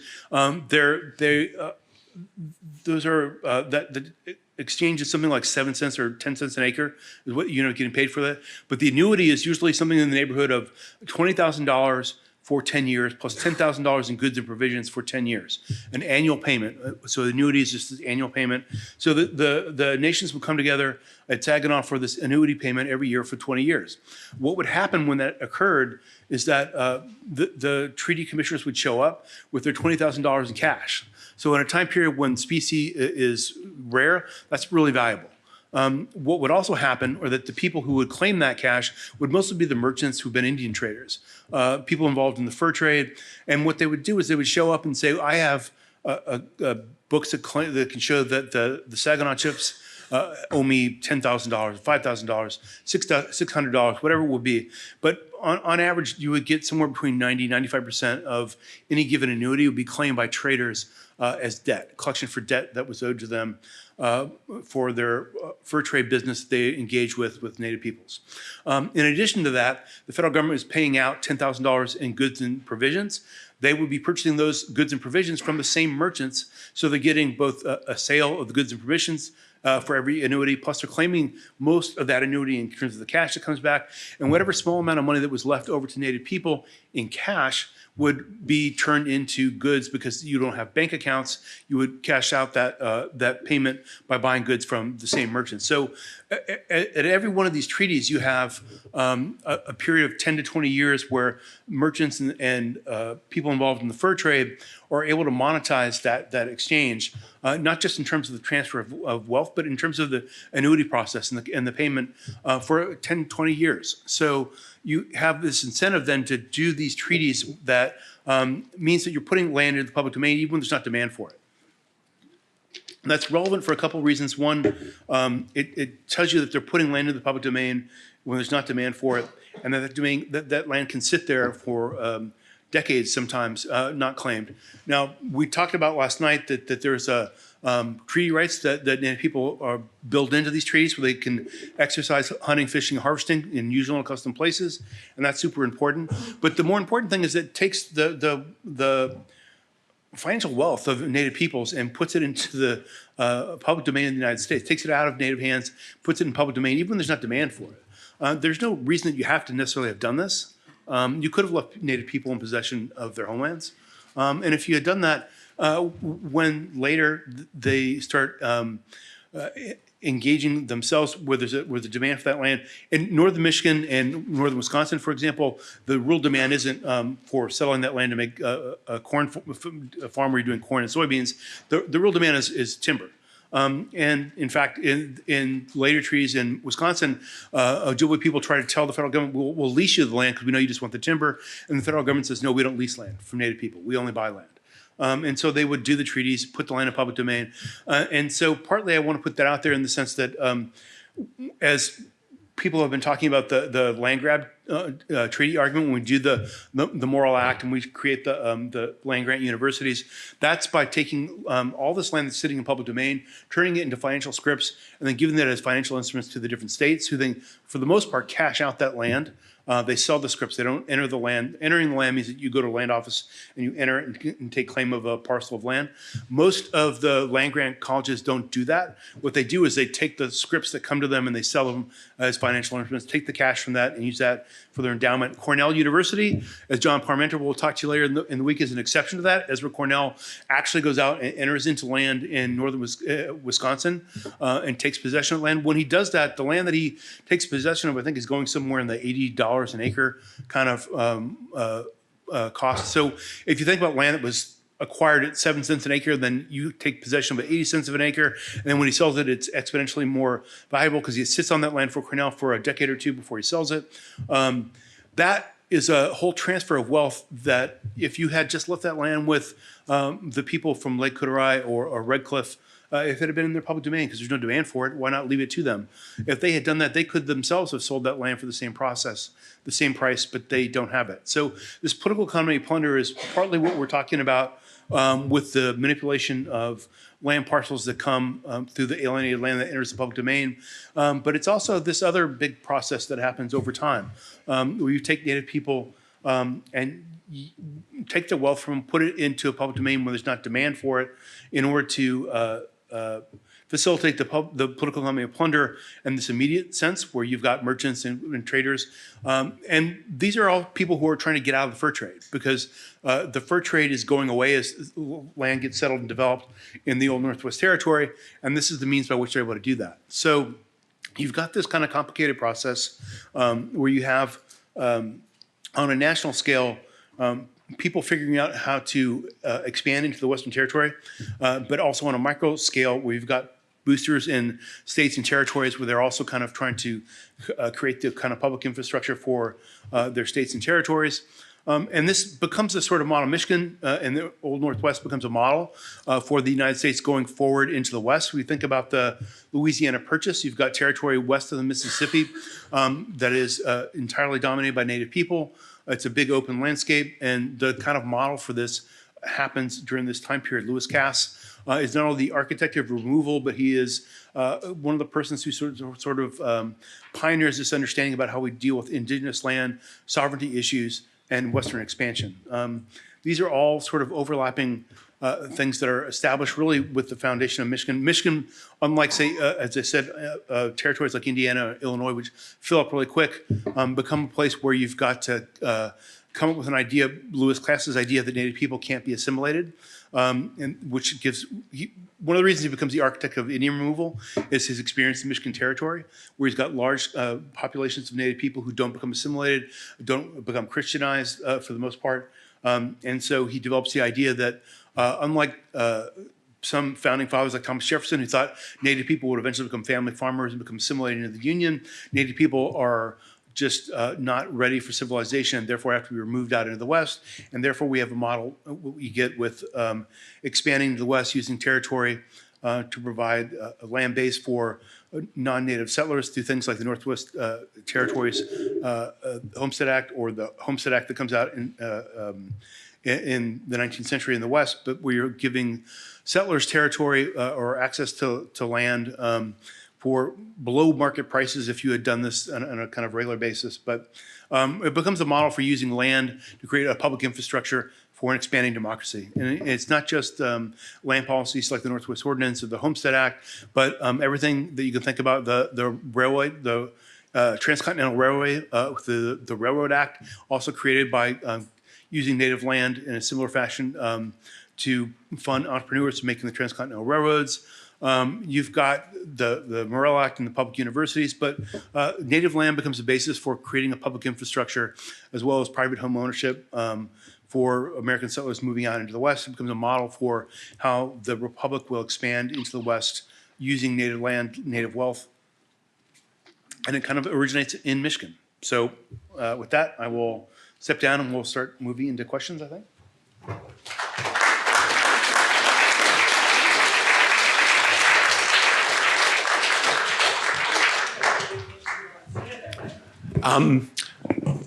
Those are the exchange is something like 7 cents or 10 cents an acre is what you're getting paid for that. But the annuity is usually something in the neighborhood of $20,000 for 10 years plus $10,000 in goods and provisions for 10 years, an annual payment. So the annuity is just this annual payment. So the nations would come together at Saginaw for this annuity payment every year for 20 years. What would happen when that occurred is that the treaty commissioners would show up with their $20,000 in cash. So in a time period when specie is rare, that's really valuable. What would also happen, or that the people who would claim that cash would mostly be the merchants who've been Indian traders, people involved in the fur trade. And what they would do is they would show up and say, I have books that can show that the Saginaw chips owe me $10,000, $5,000, $600, whatever it would be. But on average, you would get somewhere between 90, 95% of any given annuity would be claimed by traders as debt, collection for debt that was owed to them for their fur trade business that they engaged with Native peoples. In addition to that, the federal government is paying out $10,000 in goods and provisions. They would be purchasing those goods and provisions from the same merchants, so they're getting both a sale of the goods and provisions for every annuity, plus they're claiming most of that annuity in terms of the cash that comes back, and whatever small amount of money that was left over to Native people in cash would be turned into goods because you don't have bank accounts. You would cash out that payment by buying goods from the same merchants. So at every one of these treaties, you have a period of 10 to 20 years where merchants and people involved in the fur trade are able to monetize that exchange, not just in terms of the transfer of wealth, but in terms of the annuity process and the payment for 10, 20 years. So you have this incentive then to do these treaties that means that you're putting land into the public domain even when there's not demand for it. And that's relevant for a couple of reasons. One, it tells you that they're putting land into the public domain when there's not demand for it, and that land can sit there for decades sometimes not claimed. Now, we talked about last night that there's treaty rights that Native people are built into these treaties where they can exercise hunting, fishing, harvesting in usual and custom places, and that's super important. But the more important thing is that it takes the financial wealth of Native peoples and puts it into the public domain in the United States, takes it out of Native hands, puts it in public domain, even when there's not demand for it. There's no reason that you have to necessarily have done this. You could have left Native people in possession of their homelands. And if you had done that, when later they start engaging themselves where there's a demand for that land. In northern Michigan and northern Wisconsin, for example, the real demand isn't for settling that land to make a corn farm where you're doing corn and soybeans. The real demand is timber. And in fact, in later treaties in Wisconsin, Ojibwe people try to tell the federal government, we'll lease you the land because we know you just want the timber. And the federal government says, no, we don't lease land from Native people. We only buy land. And so they would do the treaties, put the land in public domain. And so partly I want to put that out there in the sense that as people have been talking about the land grab treaty argument, when we do the Moral Act and we create the land grant universities, that's by taking all this land that's sitting in public domain, turning it into financial scripts, and then giving that as financial instruments to the different states, who then, for the most part, cash out that land. They sell the scripts. They don't enter the land. Entering the land means that you go to a land office and you enter it and take claim of a parcel of land. Most of the land grant colleges don't do that. What they do is they take the scripts that come to them and they sell them as financial instruments, take the cash from that and use that for their endowment. Cornell University, as John Parmenter will talk to you later in the week, is an exception to that. Ezra Cornell actually goes out and enters into land in northern Wisconsin and takes possession of land. When he does that, the land that he takes possession of, I think, is going somewhere in the $80 an acre kind of cost. So if you think about land that was acquired at 7 cents an acre, then you take possession of 80 cents of an acre. And then when he sells it, it's exponentially more valuable because he sits on that land for Cornell for a decade or two before he sells it. That is a whole transfer of wealth that if you had just left that land with the people from Lake Kudarai or Red Cliff, if it had been in their public domain, because there's no demand for it, why not leave it to them? If they had done that, they could themselves have sold that land for the same process, the same price, but they don't have it. So this political economy plunder is partly what we're talking about with the manipulation of land parcels that come through the alienated land that enters the public domain. But it's also this other big process that happens over time, where you take Native people and take the wealth from them, put it into a public domain where there's not demand for it, in order to facilitate the political economy of plunder in this immediate sense, where you've got merchants and traders. And these are all people who are trying to get out of the fur trade, because the fur trade is going away as land gets settled and developed in the old Northwest Territory, and this is the means by which they're able to do that. So you've got this kind of complicated process where you have, on a national scale, people figuring out how to expand into the Western Territory, but also on a micro scale where you've got boosters in states and territories where they're also kind of trying to create the kind of public infrastructure for their states and territories. And this becomes a sort of model. Michigan and the Old Northwest becomes a model for the United States going forward into the West. We think about the Louisiana Purchase. You've got territory west of the Mississippi that is entirely dominated by Native people. It's a big open landscape, and the kind of model for this happens during this time period. Lewis Cass is not only the architect of removal, but he is one of the persons who sort of pioneers this understanding about how we deal with indigenous land, sovereignty issues, and Western expansion. These are all sort of overlapping things that are established really with the foundation of Michigan. Michigan, unlike, say, as I said, territories like Indiana or Illinois, which fill up really quick, become a place where you've got to come up with an idea, Lewis Cass's idea that Native people can't be assimilated, and which gives, one of the reasons he becomes the architect of Indian removal is his experience in Michigan Territory, where he's got large populations of Native people who don't become assimilated, don't become Christianized for the most part. And so he develops the idea that unlike some founding fathers like Thomas Jefferson, who thought Native people would eventually become family farmers and become assimilated into the Union, Native people are just not ready for civilization and therefore have to be removed out into the West. And therefore we have a model what you get with expanding to the West using territory to provide a land base for non-native settlers through things like the Northwest Territories Homestead Act, or the Homestead Act that comes out in the 19th century in the West, but where you're giving settlers territory or access to land for below market prices if you had done this on a kind of regular basis. But it becomes a model for using land to create a public infrastructure for an expanding democracy. And it's not just land policies like the Northwest Ordinance or the Homestead Act, but everything that you can think about, the railway, the Transcontinental Railway, the Railroad Act, also created by using native land in a similar fashion to fund entrepreneurs making the transcontinental railroads. You've got the Morrill Act and the public universities, but native land becomes a basis for creating a public infrastructure as well as private home ownership for American settlers moving out into the West. It becomes a model for how the Republic will expand into the West using native land, native wealth, and it kind of originates in Michigan. So with that, I will step down and we'll start moving into questions, I think.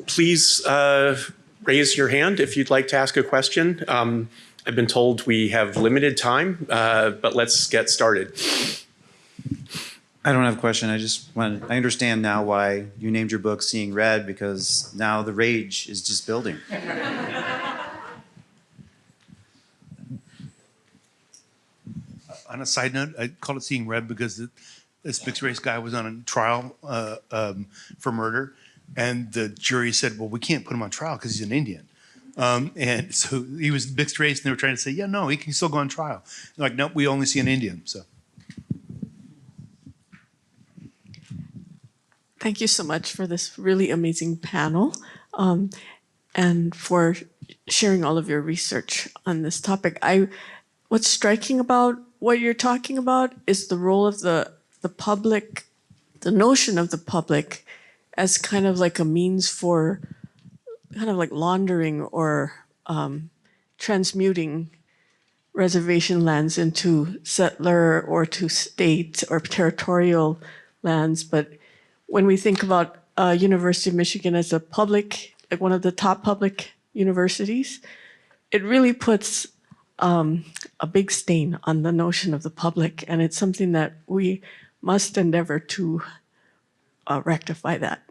Please raise your hand if you'd like to ask a question. I've been told we have limited time, but let's get started. I don't have a question. I understand now why you named your book Seeing Red, because now the rage is just building. On a side note, I called it Seeing Red because this mixed race guy was on a trial for murder, and the jury said, well, we can't put him on trial because he's an Indian. And so he was mixed race, and they were trying to say, yeah, no, he can still go on trial. They're like, nope, we only see an Indian, so. Thank you so much for this really amazing panel and for sharing all of your research on this topic. What's striking about what you're talking about is the role of the public, the notion of the public as kind of like a means for kind of like laundering or transmuting reservation lands into settler or to state or territorial lands. But when we think about University of Michigan as a public, like one of the top public universities, it really puts a big stain on the notion of the public, and it's something that we must endeavor to rectify that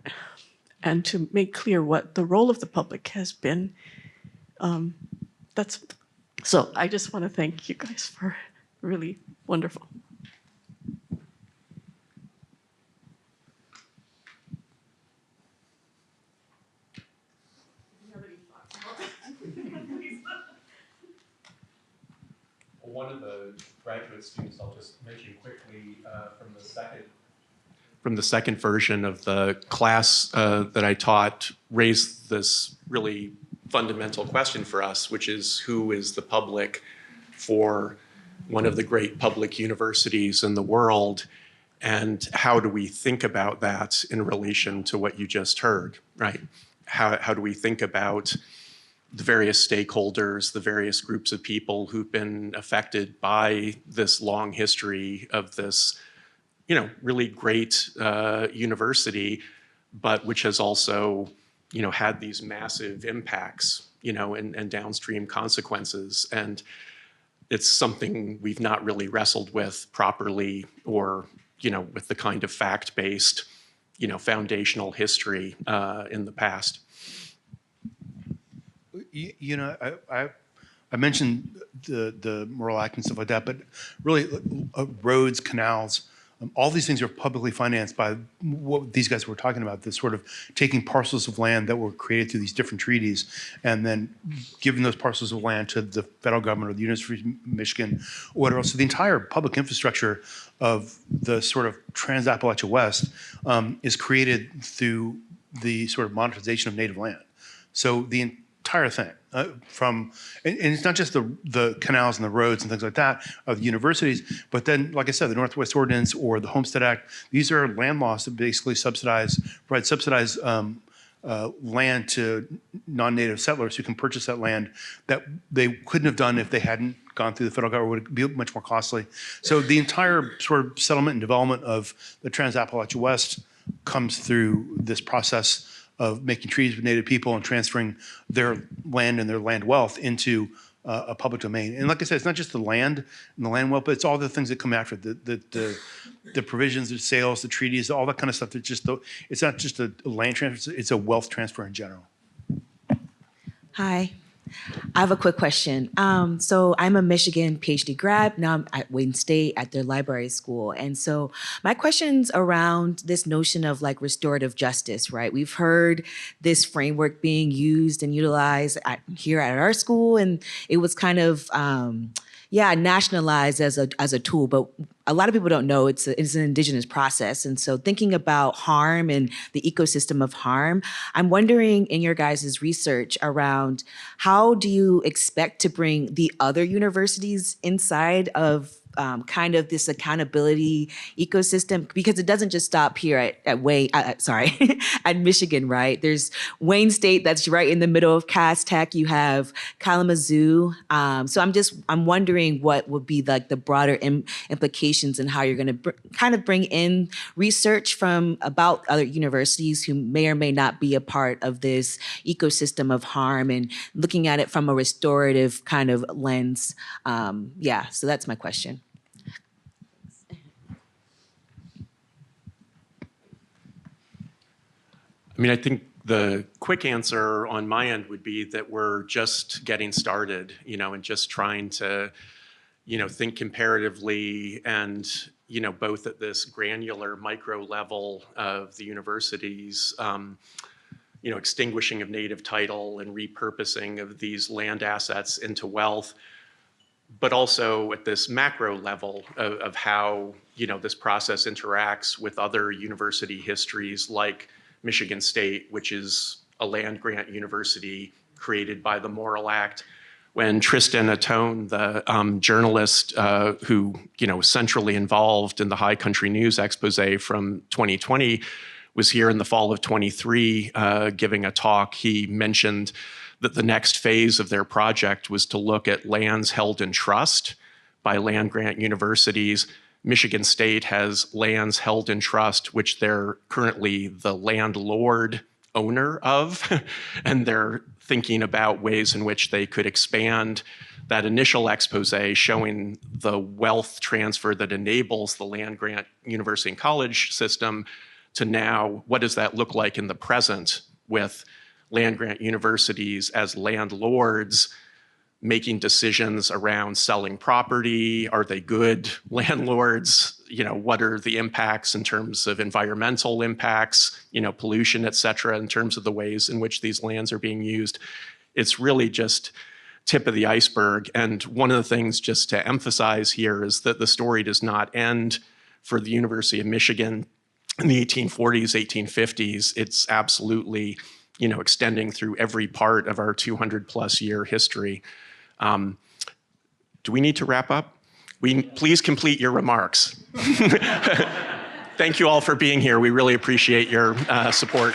and to make clear what the role of the public has been. So I just want to thank you guys for really wonderful. One of the graduate students, I'll just mention quickly from the second version of the class that I taught, raised this really fundamental question for us, which is who is the public for one of the great public universities in the world, and how do we think about that in relation to what you just heard, right? How do we think about the various stakeholders, the various groups of people who've been affected by this long history of this, really great university, but which has also, had these massive impacts, and downstream consequences. And it's something we've not really wrestled with properly, or, with the kind of fact-based, foundational history in the past. I mentioned the Moral Act and stuff like that, but really roads, canals, all these things are publicly financed by what these guys were talking about, this sort of taking parcels of land that were created through these different treaties and then giving those parcels of land to the federal government or the University of Michigan or whatever else. So the entire public infrastructure of the sort of Trans-Appalachia West is created through the sort of monetization of native land. So the entire thing, and it's not just the canals and the roads and things like that of the universities, but then, like I said, the Northwest Ordinance or the Homestead Act, these are land laws that basically provide subsidized land to non-native settlers who can purchase that land that they couldn't have done if they hadn't gone through the federal government. It would be much more costly. So the entire sort of settlement and development of the Trans-Appalachia West comes through this process of making treaties with Native people and transferring their land and their land wealth into a public domain. And like I said, it's not just the land and the land wealth, but it's all the things that come after it, the provisions, the sales, the treaties, all that kind of stuff. It's not just a land transfer, it's a wealth transfer in general. Hi. I have a quick question. So I'm a Michigan PhD grad. Now I'm at Wayne State at their library school. And so my question's around this notion of like restorative justice, right? We've heard this framework being used and utilized here at our school, and it was kind of, nationalized as a tool, but a lot of people don't know it's an indigenous process. And so thinking about harm and the ecosystem of harm, I'm wondering in your guys' research around how do you expect to bring the other universities inside of kind of this accountability ecosystem? Because it doesn't just stop here at Wayne, at Michigan, right? There's Wayne State that's right in the middle of Cass Tech. You have Kalamazoo. So I'm wondering what would be like the broader implications and how you're going to kind of bring in research from about other universities who may or may not be a part of this ecosystem of harm and looking at it from a restorative kind of lens. So that's my question. I mean, I think the quick answer on my end would be that we're just getting started, and just trying to, think comparatively and, both at this granular micro level of the universities, extinguishing of native title and repurposing of these land assets into wealth, but also at this macro level of how, this process interacts with other university histories like Michigan State, which is a land grant university created by the Morrill Act. When Tristan Atone, the journalist who was centrally involved in the High Country News expose from 2020, was here in the fall of 23 giving a talk, he mentioned that the next phase of their project was to look at lands held in trust by land grant universities. Michigan State has lands held in trust, which they're currently the landlord owner of, and they're thinking about ways in which they could expand that initial expose showing the wealth transfer that enables the land grant university and college system to now, what does that look like in the present with land grant universities as landlords making decisions around selling property? Are they good landlords? What are the impacts in terms of environmental impacts, pollution, et cetera, in terms of the ways in which these lands are being used? It's really just tip of the iceberg. And one of the things just to emphasize here is that the story does not end for the University of Michigan in the 1840s, 1850s. It's absolutely, extending through every part of our 200 plus year history. Do we need to wrap up? Please complete your remarks. Thank you all for being here. We really appreciate your support.